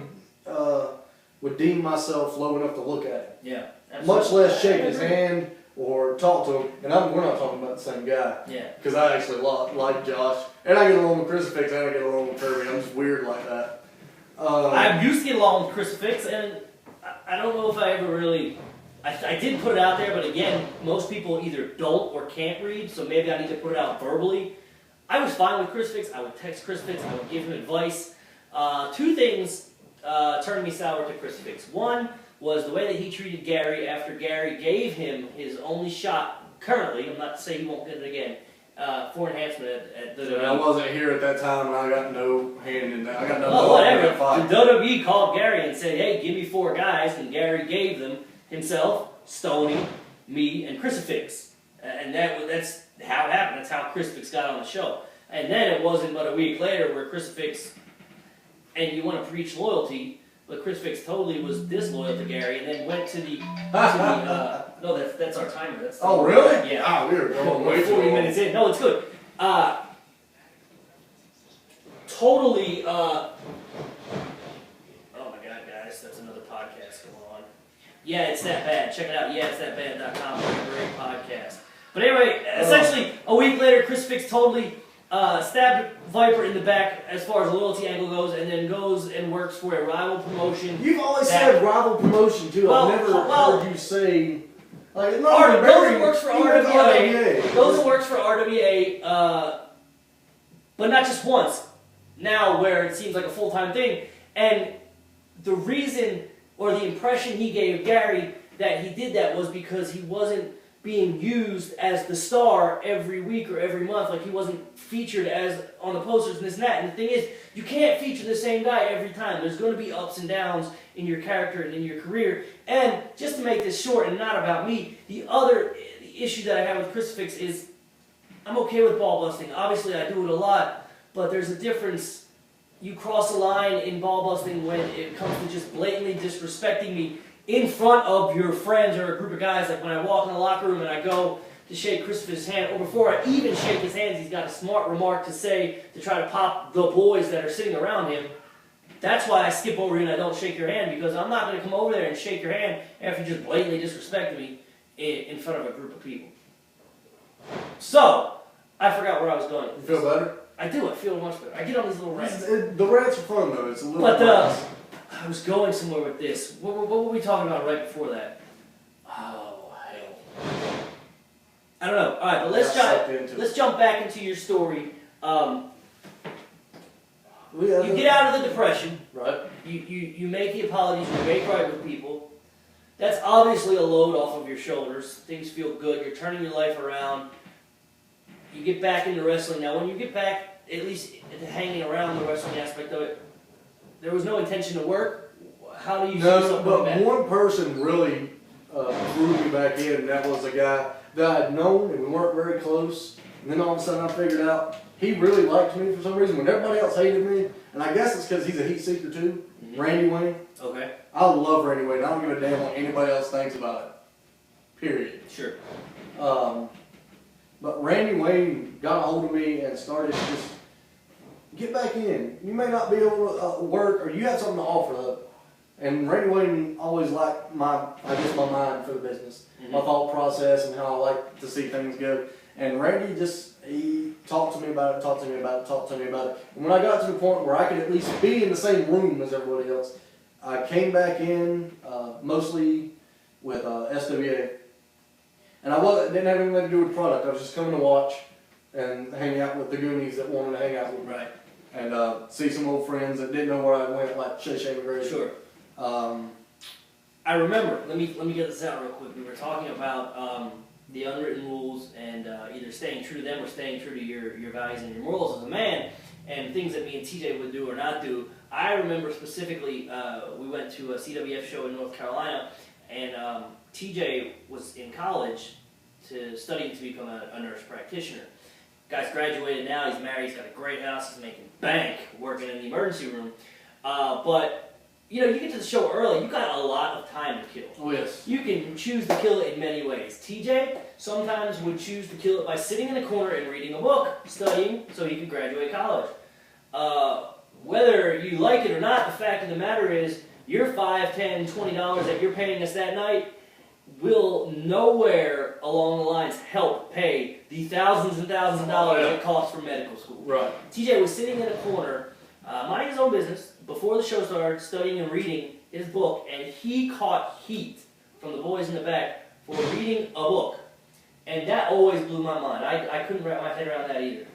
would deem myself low enough to look at him. Yeah. Absolutely. Much less shake his hand or talk to him. And we're not talking about the same guy. Yeah. Because I actually like Josh. And I get along with Crucifix and I get along with Kirby. I'm just weird like that. I used to get along with Crucifix, and I don't know if I ever really... I did put it out there, but again, most people either don't or can't read, so maybe I need to put it out verbally. I was fine with Crucifix. I would text Crucifix. I would give him advice. Two things turned me sour to Crucifix. One was the way that he treated Gary after Gary gave him his only shot currently. I'm not to say he won't get it again. For enhancement at the I wasn't here at that time, and I got no hand in that. I got no. Well, whatever. The WWE called Gary and said, "Hey, give me 4 guys," and Gary gave them himself, Stoney, me, and Crucifix, and that's how it happened. That's how Crucifix got on the show. And then it wasn't but a week later where Crucifix, and you want to preach loyalty, but Crucifix totally was disloyal to Gary, and then went to the no, that's our timer. That's oh, really? Yeah. Ah, we were going way 40 minutes in. No, it's good. Totally. Oh my God, guys, that's another podcast going on. Yeah, it's that bad. Check it out. Yeah, it's that bad.com. Great podcast. But anyway, essentially, a week later, Crucifix totally stabbed Viper in the back as far as the loyalty angle goes, and then goes and works for a rival promotion. You've always said rival promotion too. Well, I've never heard you say like no. Goes and works for RWA. Goes and works for RWA, but not just once. Now, where it seems like a full-time thing, and the reason or the impression he gave Gary that he did that was because he wasn't being used as the star every week or every month, like he wasn't featured as on the posters and this and that. And the thing is, you can't feature the same guy every time. There's going to be ups and downs in your character and in your career. And just to make this short and not about me, the other issue that I have with Crucifix is I'm okay with ball busting. Obviously, I do it a lot, but there's a difference. You cross a line in ball busting when it comes to just blatantly disrespecting me in front of your friends or a group of guys. Like when I walk in the locker room and I go to shake Crucifix's hand, or before I even shake his hands, he's got a smart remark to say to try to pop the boys that are sitting around him. That's why I skip over you and I don't shake your hand, because I'm not going to come over there and shake your hand after you just blatantly disrespecting me in front of a group of people. So, I forgot where I was going. You feel better? I do. I feel much better. I get on these little rants. The rants are fun though. It's a little. But I was going somewhere with this. What were we talking about right before that? Oh hell! I don't know. All right, but let's jump back into your story. You get out of the depression. Right. You make the apologies. You make right with people. That's obviously a load off of your shoulders. Things feel good. You're turning your life around. You get back into wrestling. Now, when you get back, at least hanging around the wrestling aspect of it, there was no intention to work. How do you see something but back? one person really drew me back in, and that was a guy that I'd known, and we weren't very close. And then all of a sudden I figured out he really liked me for some reason when everybody else hated me. And I guess it's because he's a heat seeker too. Mm-hmm. Randy Wayne. Okay. I love Randy Wayne. I don't give a damn what anybody else thinks about it. Period. Sure. But Randy Wayne got a hold of me and started to just get back in. You may not be able to work, or you have something to offer. And Randy Wayne always liked my mind for the business, mm-hmm. my thought process, and how I like to see things go. And Randy he talked to me about it. And when I got to the point where I could at least be in the same room as everybody else, I came back in mostly with SWA. And didn't have anything to do with the product. I was just coming to watch and hang out with the Goonies that wanted to hang out with me. Right. And see some old friends that didn't know where I went, like Shay and Grady. Sure. I remember. Let me get this out real quick. We were talking about the unwritten rules and either staying true to them or staying true to your values and your morals as a man, and things that me and TJ would do or not do. I remember specifically, we went to a CWF show in North Carolina, and TJ was in college studying to become a nurse practitioner. Guy's graduated now, he's married, he's got a great house, he's making bank working in the emergency room. But you get to the show early, you got a lot of time to kill. Oh yes. You can choose to kill it in many ways. TJ sometimes would choose to kill it by sitting in a corner and reading a book, studying so he could graduate college. Whether you like it or not, the fact of the matter is your $5, $10, $20 that you're paying us that night will nowhere along the lines help pay the thousands and thousands of dollars it costs for medical school. Right. TJ was sitting in a corner, minding his own business, before the show started, studying and reading his book, and he caught heat from the boys in the back for reading a book. And that always blew my mind. I couldn't wrap my head around that either.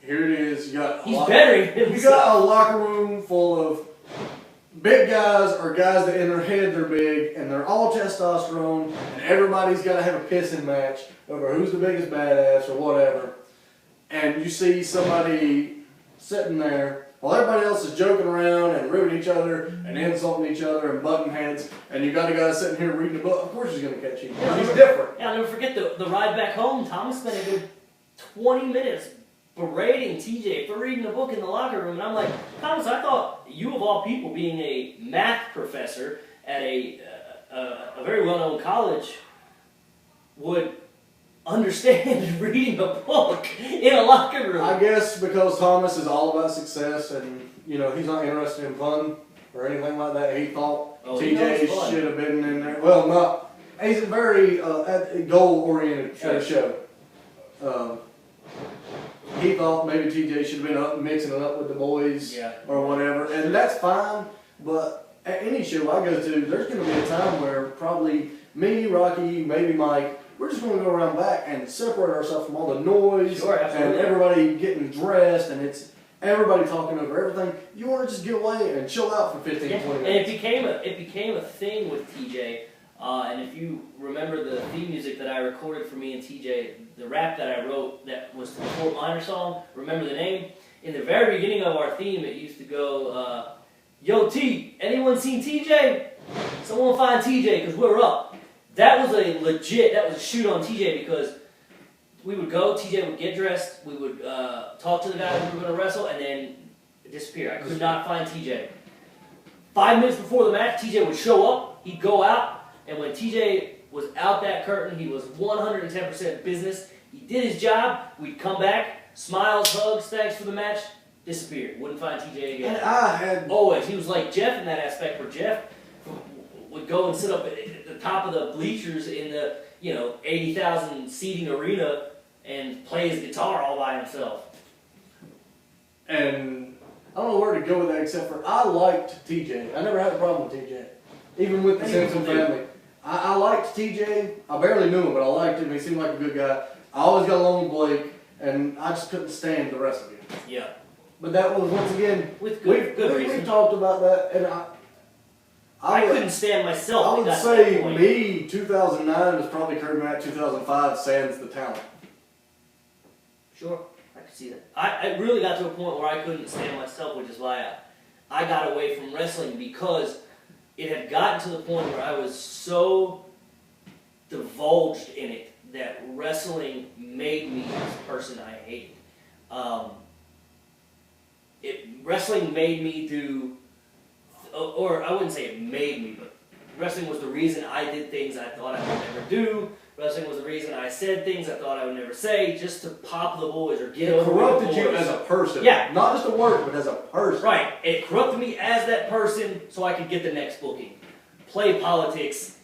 Here it is. You got He's bettering himself. You got a locker room full of big guys or guys that in their head they're big and they're all testosterone and everybody's got to have a pissing match over who's the biggest badass or whatever. And you see somebody sitting there while everybody else is joking around and ribbing each other and insulting each other and butting heads, and you got a guy sitting here reading a book. Of course he's going to catch you. Yeah, He's different. Yeah, I'll never forget the ride back home. Thomas spent a good 20 minutes berating TJ for reading a book in the locker room, and I'm like, Thomas, I thought you of all people, being a math professor at a very well-known college, would understand reading a book in a locker room. I guess because Thomas is all about success and, you know, he's not interested in fun or anything like that. He thought TJ should have been in there. Well, not. He's a very goal-oriented show. He thought maybe TJ should have been up mixing it up with the boys or whatever. And that's fine, but at any show I go to, there's going to be a time where probably me, Rocky, maybe Mike, we're just going to go around back and separate ourselves from all the noise and everybody getting dressed and it's everybody talking over everything. You want to just get away and chill out for 15, 20 minutes. And it became a thing with TJ. And if you remember the theme music that I recorded for me and TJ, the rap that I wrote that was the Fort Minor song, Remember the Name, in the very beginning of our theme it used to go, Yo T, anyone seen TJ? Someone find TJ because we're up. That was a shoot on TJ because we would go, TJ would get dressed, we would talk to the guy we were going to wrestle, and then disappear. I could not find TJ. 5 minutes before the match, TJ would show up, he'd go out, and when TJ was out that curtain, he was 110% business. He did his job, we'd come back, smiles, hugs, thanks for the match, disappeared. Wouldn't find TJ again. And I had... Always. He was like Jeff in that aspect where Jeff would go and sit up at the top of the bleachers in the, 80,000 seating arena and play his guitar all by himself. And I don't know where to go with that except for I liked TJ. I never had a problem with TJ. Even with the Simpson family. I liked TJ. I barely knew him, but I liked him. He seemed like a good guy. I always got along with Blake, and I just couldn't stand the rest of you. Yeah. But that was, once again, with good reason. We talked about that, and I couldn't stand myself. I would say me, 2009 was probably Kirby Mack, 2005, sans the talent. Sure, I could see that. I really got to a point where I couldn't stand myself, which is why I got away from wrestling, because it had gotten to the point where I was so divulged in it that wrestling made me this person I hated. Wrestling made me do, or I wouldn't say it made me, but wrestling was the reason I did things I thought I would never do. Wrestling was the reason I said things I thought I would never say, just to pop the boys or get over the boys. It corrupted you as a person. Yeah. Not just a work, but as a person. Right. It corrupted me as that person so I could get the next booking. Play politics.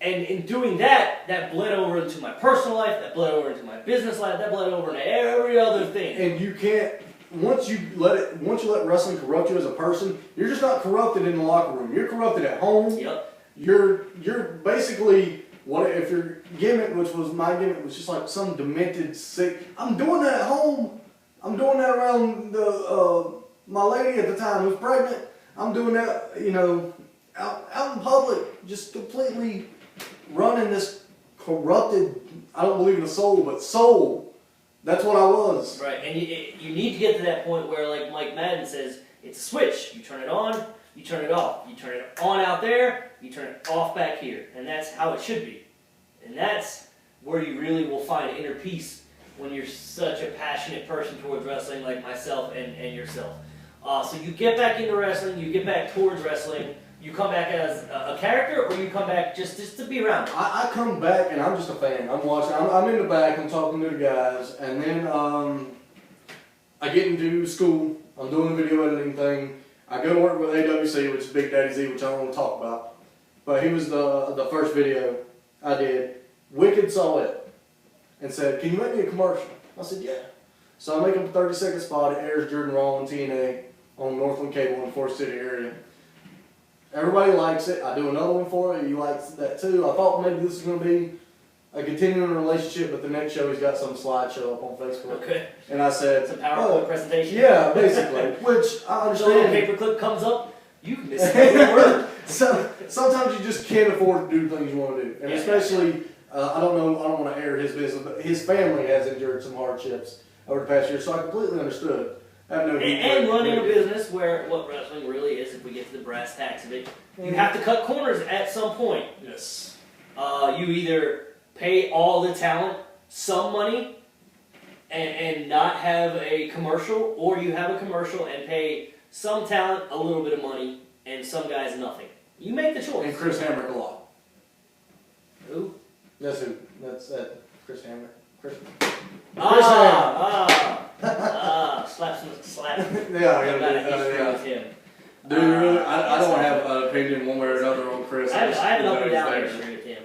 And in doing that, that bled over into my personal life, that bled over into my business life, that bled over into every other thing. And you can't, once you let wrestling corrupt you as a person, you're just not corrupted in the locker room. You're corrupted at home. Yep. You're basically, what if your gimmick, which was my gimmick, was just like some demented, sick, I'm doing that at home. I'm doing that around my lady at the time who's pregnant. I'm doing that, out in public, just completely running this corrupted, I don't believe in a soul, but soul. That's what I was. Right, and you need to get to that point where, like Mike Madden says, it's a switch. You turn it on, you turn it off. You turn it on out there, you turn it off back here. And that's how it should be. And that's where you really will find inner peace when you're such a passionate person towards wrestling like myself and yourself. So you get back into wrestling, you get back towards wrestling, you come back as a character, or you come back just to be around? I come back and I'm just a fan. I'm watching. I'm in the back. I'm talking to the guys, and then I get into school. I'm doing the video editing thing. I go to work with AWC, which is Big Daddy Z, which I don't want to talk about. But he was the first video I did. Wicked saw it and said, "Can you make me a commercial?" I said, "Yeah." So I make him a 30-second spot. It airs during Raw on TNA on Northland Cable in the Forest City area. Everybody likes it. I do another one for it. He likes that too. I thought maybe this was going to be a continuing relationship, but the next show he's got some slideshow up on Facebook. Okay. And I said, It's a PowerPoint presentation. Yeah, basically. Which I So when a understand. paperclip comes up, you can miss every word. So sometimes you just can't afford to do things you want to do, and Yeah. especially I don't want to air his business, but his family has endured some hardships over the past year, so I completely understood. I have no And running a business where what wrestling really is, if we get to the brass tacks of it, you have to cut corners at some point. Yes. You either pay all the talent some money and not have a commercial, or you have a commercial and pay some talent a little bit of money and some guys nothing. You make the choice. And Chris Hamrick a lot. Who? That's who. That's Chris Hamrick. Chris. Slap. Yeah, I've got a history yeah. with him. Dude, really, I don't have an opinion one way or another on Chris. I have an up and down there. history with him.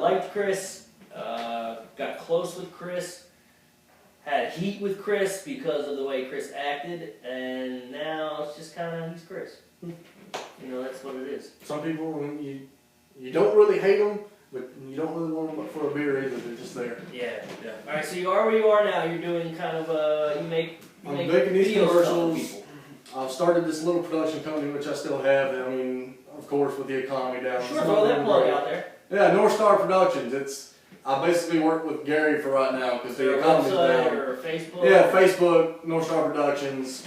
Liked Chris, got close with Chris, had heat with Chris because of the way Chris acted, and now it's just kind of, he's Chris. You know, that's what it is. Some people, when you don't really hate them, but you don't really want them for a beer either. They're just there. Yeah. All right, so you are where you are now. You're doing kind of, you make I'm making these videos for other commercials. people. I've started this little production company, which I still have. I mean, of course, with the economy down. Sure, throw that plug out there. Yeah, North Star Productions. I basically work with Gary for right now because the Their economy's website down. or Facebook. Yeah, Facebook, North Star Productions.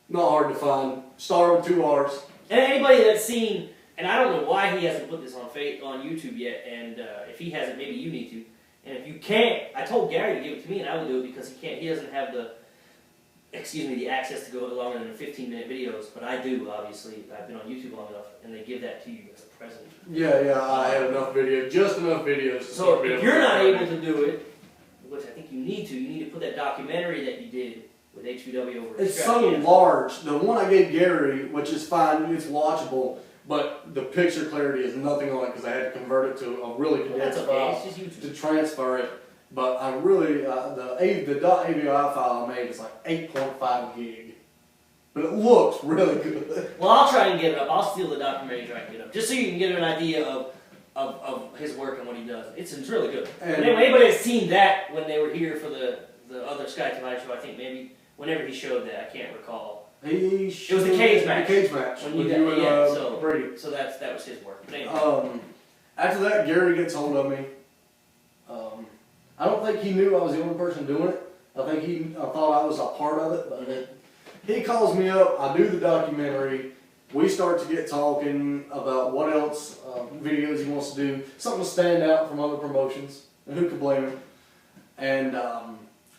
Not hard to find. Star with 2 R's. And anybody that's seen, and I don't know why he hasn't put this on YouTube yet, and if he hasn't, maybe you need to. And if you can't, I told Gary to give it to me, and I would do it because he doesn't have the access to go longer than 15-minute videos, but I do, obviously. I've been on YouTube long enough, and they give that to you as a present. Yeah, I have enough videos, just enough videos. To So start if videos you're not right able to do it, which I think you need to put that documentary that you did with HVW over. It's so large. The one I gave Gary, which is fine, it's watchable, but the picture clarity is nothing on it because I had to convert it to a really That's condensed okay. file It's just YouTube. to transfer it. But I really, the .avi file I made is like 8.5 gig. But it looks really good. Well, I'll try and get it up. I'll steal the documentary, try and get it up, just so you can get an idea of his work and what he does. It's really good. And anybody that's seen that when they were here for the other Sky Tonight show, I think maybe whenever he showed that, I can't recall. It was the cage match. The cage match. When with you you got, and Brady. So that was his work. But anyway. After that, Gary gets hold of me. I don't think he knew I was the only person doing it. I think I thought I was a part of it, but he calls me up. I do the documentary. We start to get talking about what else videos he wants to do, something to stand out from other promotions, and who could blame him. And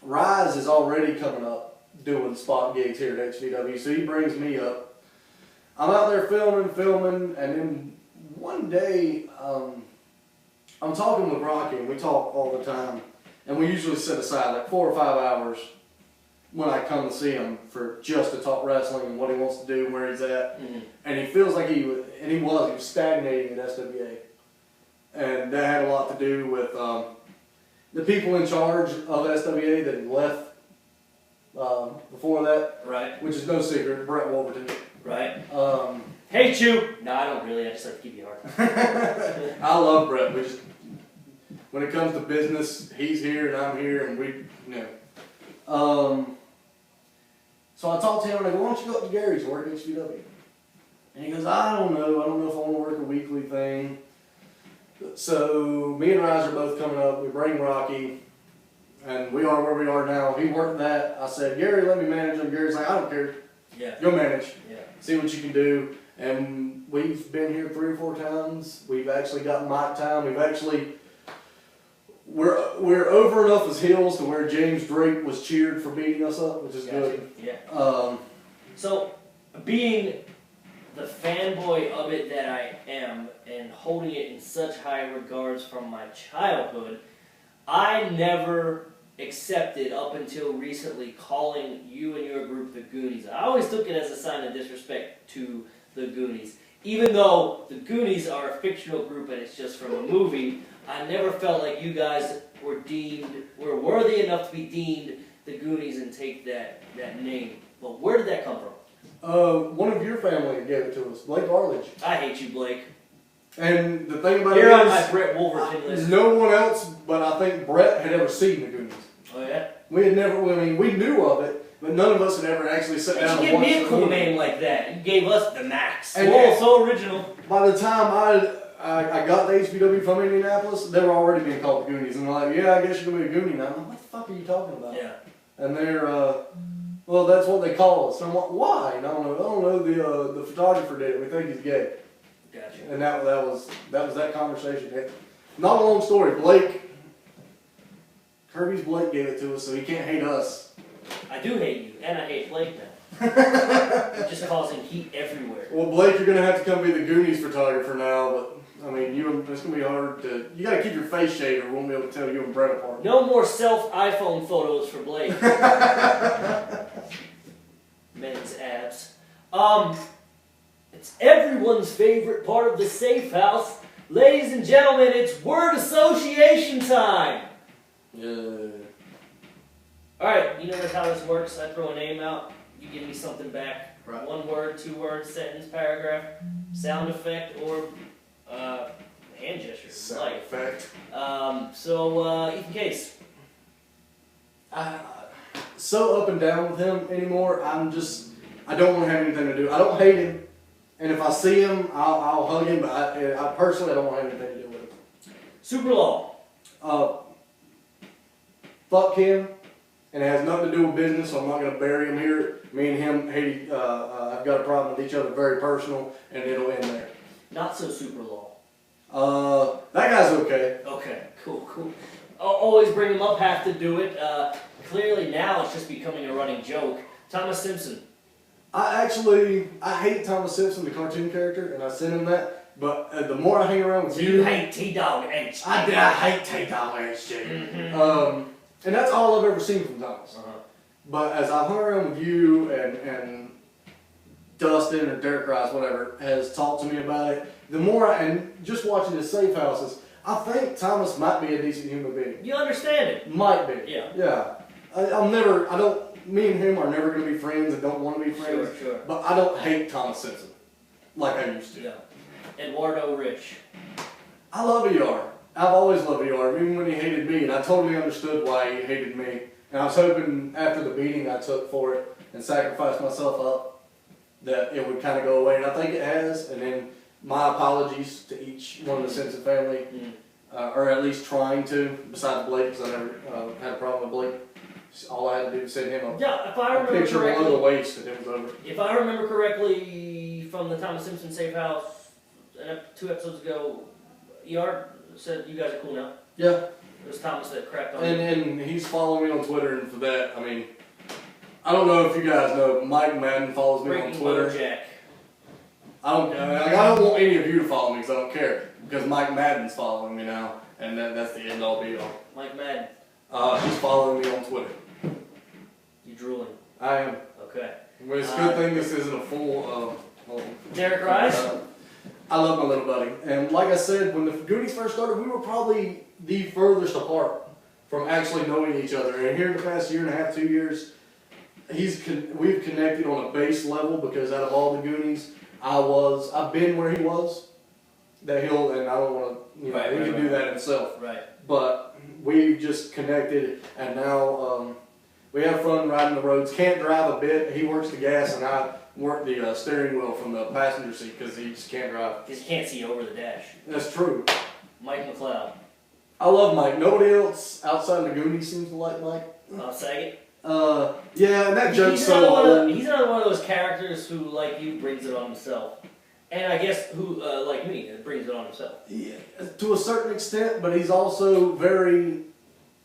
Rise is already coming up doing spot gigs here at HVW, so he brings me up. I'm out there filming, and then one day I'm talking with Rocky, and we talk all the time. And we usually set aside like 4 or 5 hours when I come to see him for just to talk wrestling and what he wants to do, where he's at. Mm-hmm. And he feels like he was stagnating at SWA. And that had a lot to do with the people in charge of SWA that had left before that. Right. Which is no secret, Brett Wolverton. Right. Hate you! No, I don't really. I just like to give you a hard time. I love Brett. When it comes to business, he's here and I'm here, and so I talked to him and I go, why don't you go up to Gary's work at HVW? And he goes, I don't know if I want to work a weekly thing. So me and Rise are both coming up. We bring Rocky, and we are where we are now. He worked that. I said, Gary, let me manage him. Gary's like, I don't care. Yeah. You'll manage. Yeah. See what you can do. And we've been here 3 or 4 times. We've actually got mic time. We're over enough as heels to where James Drake was cheered for beating us up, which is good. Yeah. So, being the fanboy of it that I am, and holding it in such high regards from my childhood, I never accepted up until recently calling you and your group the Goonies. I always took it as a sign of disrespect to the Goonies. Even though the Goonies are a fictional group and it's just from a movie, I never felt like you guys were worthy enough to be deemed the Goonies and take that name. But where did that come from? One of your family gave it to us, Blake Arledge. I hate you, Blake. And the thing about Here it on my is, Brett Wolverton list. no one else but I think Brett had ever seen the Goonies. Oh yeah? We had never, I mean, we knew of it, but none of us had ever actually sat down You and give watched me a the cool movie. name like that. You gave us the Max. And Whoa, so original. By the time I got the HBW from Indianapolis, they were already being called the Goonies. And they're like, yeah, I guess you're going to be a Goonie now. I'm like, what the fuck are you talking about? Yeah. And they're, well, that's what they call us. And I'm like, why? And I don't know, the photographer did it. We think he's gay. Gotcha. And that was that conversation. Not a long story. Kirby's Blake gave it to us, so he can't hate us. I do hate you, and I hate Blake now. Just causing heat everywhere. Well, Blake, you're gonna have to come be the Goonies photographer now, but I mean, it's gonna be hard to. You gotta keep your face shaved, or we won't be able to tell you and Brett apart. No more self-iPhone photos for Blake. Men's abs. It's everyone's favorite part of the safe house. Ladies and gentlemen, it's word association time. Yeah. Alright, you know how this works. I throw a name out, you give me something back. Right. 1 word, 2 words, sentence, paragraph, sound effect, or hand gesture. Sound effect. Ethan Case. So up and down with him anymore. I don't want to have anything to do. I don't hate him, and if I see him, I'll hug him. But I personally, I don't want to have anything to do with him. Super Law. Fuck him, and it has nothing to do with business. So I'm not going to bury him here. Me and him, I've got a problem with each other, very personal, and it'll end there. Not so Super Law. That guy's okay. Okay, cool. I'll always bring him up, have to do it. Clearly now it's just becoming a running joke. Thomas Simpson. I hate Thomas Simpson, the cartoon character, and I sent him that. But the more I hang around with So you, you hate T-Dog H. I hate T-Dog HG. And that's all I've ever seen from Thomas. But as I've hung around with you and Dustin or Derek Rice, whatever, has talked to me about it, the more and just watching his safe houses, I think Thomas might be a decent human being. You understand it? Might be. Yeah. Yeah. Me and him are never going to be friends and don't want to be friends. Sure. But I don't hate Thomas Simpson like I used to. Yeah. Eduardo Rich. I love ER. I've always loved ER, even when he hated me, and I totally understood why he hated me. And I was hoping after the beating I took for it and sacrificed myself up that it would kind of go away, and I think it has. And then my apologies to each one of the Simpson family, or at least trying to, besides Blake, because I never had a problem with Blake. All I had to do was send him a If I remember picture correctly, below the waist, and it was over. If I remember correctly from the Thomas Simpson safe house 2 episodes ago, ER said you guys are cool now. Yeah. It was Thomas that crapped on you. And he's following me on Twitter, and for that, I mean, I don't know if you guys know, Mike Madden follows me on Twitter. Bojack. I don't want any of you to follow me because I don't care. Because Mike Madden's following me now, and that's the end all be all. Mike Madden. He's following me on Twitter. You drooling. I am. Okay. Well, it's a good thing this isn't a full. Derek Rice? I love my little buddy. And like I said, when the Goonies first started, we were probably the furthest apart from actually knowing each other. And here in the past 1.5 to 2 years, we've connected on a base level because out of all the Goonies, I've been where he was. And I don't want to, he can do that himself. Right. But we've just connected, and now we have fun riding the roads. Can't drive a bit. He works the gas, and I work the steering wheel from the passenger seat because he just can't drive. Because you can't see over the dash. That's true. Mike McLeod. I love Mike. Nobody else outside the Goonies seems to like Mike. Saget. Yeah, and that joke's He's so old. He's another one of those characters who, like you, brings it on himself. And I guess who, like me, brings it on himself. Yeah, to a certain extent, but he's also very...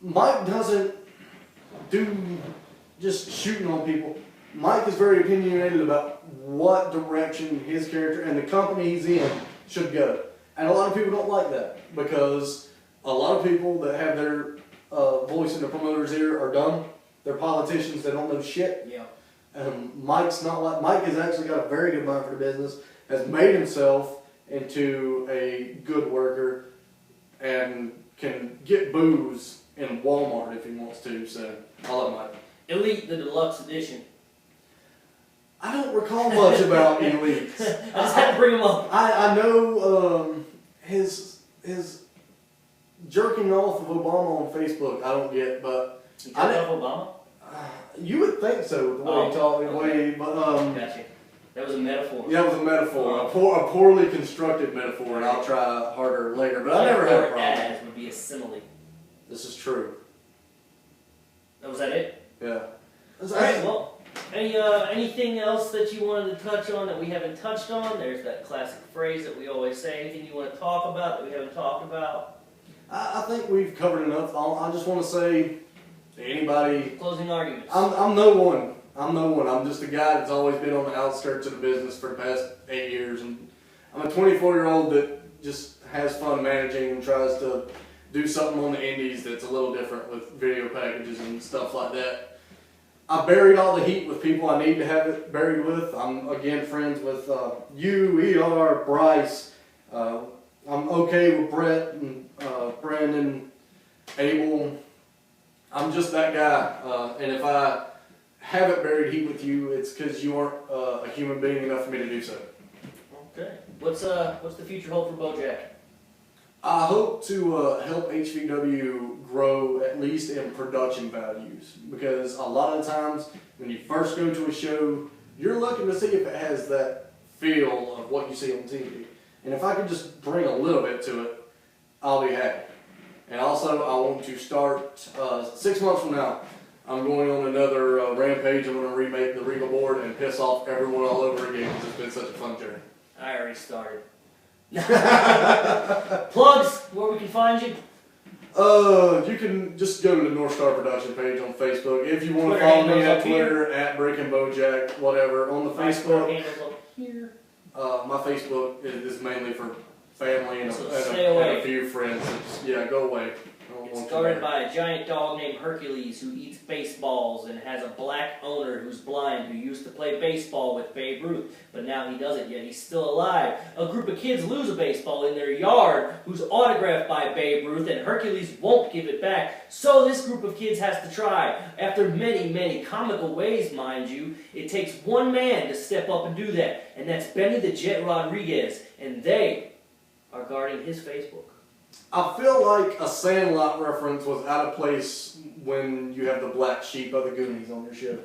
Mike doesn't do just shooting on people. Mike is very opinionated about what direction his character and the company he's in should go. And a lot of people don't like that because a lot of people that have their voice in the promoter's ear are dumb. They're politicians that don't know shit. Yeah. Mike's not like... Mike has actually got a very good mind for the business, has made himself into a good worker, and can get booze in Walmart if he wants to, so I love Mike. Elite, the deluxe edition. I don't recall much about Elite. I just had to bring him up. I know his jerking off of Obama on Facebook, I don't get, but You jerked off Obama? You would think so, the way he talked, the way, but Gotcha. That was a metaphor. Yeah, it was a metaphor, a poorly constructed metaphor, and I'll try harder later. But I never had a problem. As would be a simile. This is true. Was that it? Yeah. All right. Well, anything else that you wanted to touch on that we haven't touched on? There's that classic phrase that we always say. Anything you want to talk about that we haven't talked about? I think we've covered enough. I just want to say to anybody. Closing arguments. I'm no one. I'm just a guy that's always been on the outskirts of the business for the past 8 years, and I'm a 24-year-old that just has fun managing and tries to do something on the indies that's a little different with video packages and stuff like that. I buried all the heat with people I need to have it buried with. I'm again friends with you, ER, Bryce. I'm okay with Brett and Brandon, Abel. I'm just that guy, and if I haven't buried heat with you, it's because you aren't a human being enough for me to do so. Okay. What's the future hold for Bojack? I hope to help HVW grow at least in production values, because a lot of times when you first go to a show, you're looking to see if it has that feel of what you see on TV. And if I could just bring a little bit to it, I'll be happy. And also, I want to start 6 months from now. I'm going on another rampage. I'm going to remake the Regal board and piss off everyone all over again because it's been such a fun journey. I already started. Plugs, where we can find you? You can just go to the North Star Production page on Facebook. If you want to follow me at Twitter, at Breaking Bojack, whatever. On the Facebook, here. My Facebook is mainly for family and, So a few friends. So just, go away. It's started by a giant dog named Hercules who eats baseballs and has a black owner who's blind who used to play baseball with Babe Ruth, but now he doesn't yet. He's still alive. A group of kids lose a baseball in their yard who's autographed by Babe Ruth, and Hercules won't give it back. So this group of kids has to try. After many, many comical ways, mind you, it takes one man to step up and do that, and that's Benny the Jet Rodriguez, and they are guarding his Facebook. I feel like a Sandlot reference was out of place when you have the black sheep of the Goonies on your show.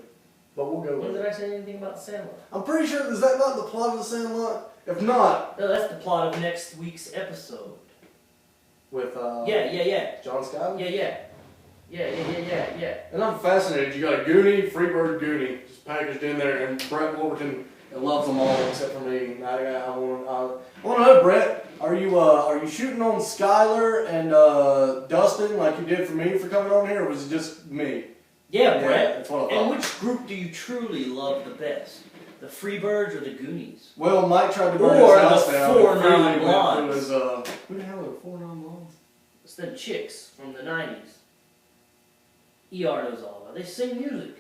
But we'll go with it. When did I say anything about the Sandlot? I'm pretty sure, is that not the plot of the Sandlot? If not... No, that's the plot of next week's episode. With, Yeah. John Scott? Yeah. And I'm fascinated. You got a Goonie, Freebird Goonie, just packaged in there, and Brett Wolverton loves them all except for me. I want to know, Brett, are you shooting on Skylar and Dustin like you did for me for coming on here, or was it just me? Yeah, Brett. That's what I thought. And which group do you truly love the best? The Freebirds or the Goonies? Well, Mike tried to burn his house down. Who the hell are 4 non-blondes? It's them chicks from the 90s. ER knows all about it. They sing music.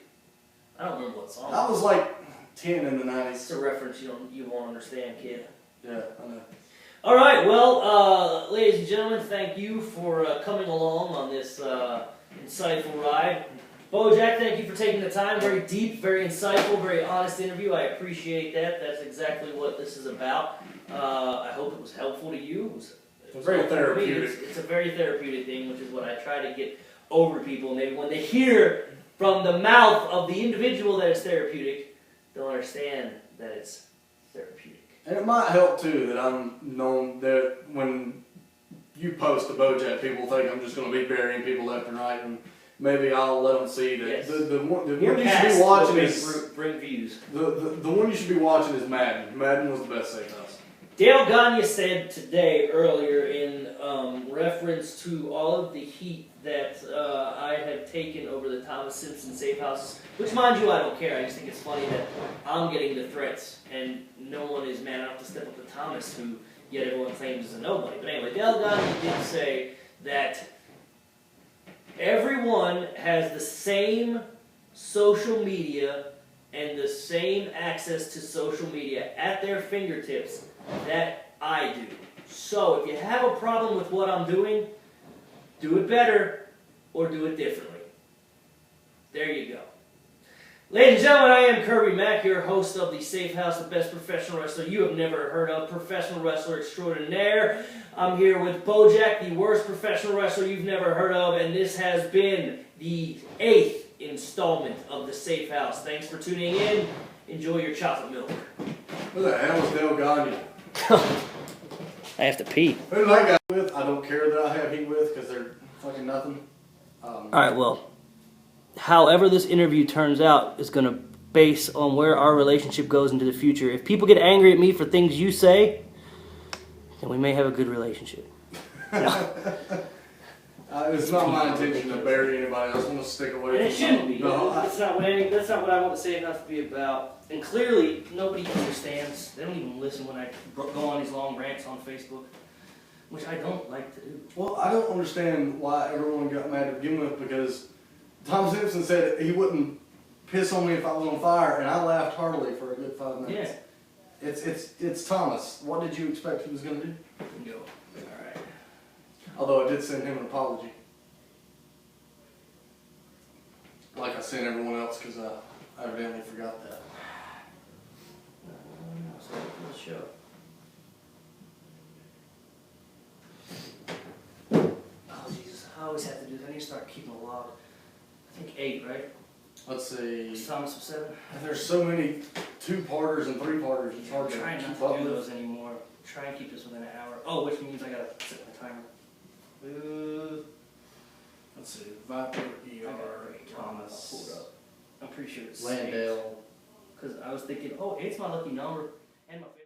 I don't remember what song. I was like 10 in the 90s. It's a reference you won't understand, kid. Yeah, I know. All right, well, ladies and gentlemen, thank you for coming along on this insightful ride. Bojack, thank you for taking the time. Very deep, very insightful, very honest interview. I appreciate that. That's exactly what this is about. I hope it was helpful to you. It was very therapeutic. It's a very therapeutic thing, which is what I try to get over to people. Maybe when they hear from the mouth of the individual that it's therapeutic, they'll understand that it's therapeutic. And it might help too that I'm known that when you post the Bojack, people think I'm just going to be burying people left and right, and maybe I'll let them see that yes. the one you should be watching is bring views. The one you should be watching is Madden. Madden was the best safe house. Dale Gagne said today earlier in reference to all of the heat that I have taken over the Thomas Simpson safe houses, which mind you I don't care, I just think it's funny that I'm getting the threats and no one is man enough to step up to Thomas, who yet everyone claims is a nobody. But anyway, Dale Gagne did say that everyone has the same social media and the same access to social media at their fingertips that I do. So if you have a problem with what I'm doing, do it better or do it differently. There you go. Ladies and gentlemen, I am Kirby Mack, your host of the Safe House, the best professional wrestler you have never heard of, professional wrestler extraordinaire. I'm here with Bojack, the worst professional wrestler you've never heard of, and this has been the 8th installment of the Safe House. Thanks for tuning in. Enjoy your chocolate milk. Who the hell is Del Gandhi? I have to pee. Who do I got with? I don't care that I have heat with because they're fucking nothing. Alright, well, however this interview turns out is going to base on where our relationship goes into the future. If people get angry at me for things you say, then we may have a good relationship. It's not my intention to bury anybody. I just want to stick away And from it shouldn't be. No, That's not what I want the Safe House to be about. And clearly, nobody understands. They don't even listen when I go on these long rants on Facebook, which I don't like to do. Well, I don't understand why everyone got mad to begin with because Tom Simpson said he wouldn't piss on me if I was on fire, and I laughed heartily for a good 5 minutes. Yeah. It's Thomas. What did you expect he was going to do? Go. Alright. Although I did send him an apology. Like I sent everyone else because I evidently forgot that. So for the show. Oh Jesus, I always have to do this. I need to start keeping a log. I think 8, right? Let's see. Thomas of 7. And there's so many 2-parters and 3-parters. It's hard to I'm trying not keep up to do with. those anymore. Try and keep this within an hour. Oh, which means I gotta set my timer. Let's see. Viper, I got ER, it. Thomas, Hold up. I'm pretty sure it's Landale. Because I was thinking, oh, 8's my lucky number and my favorite.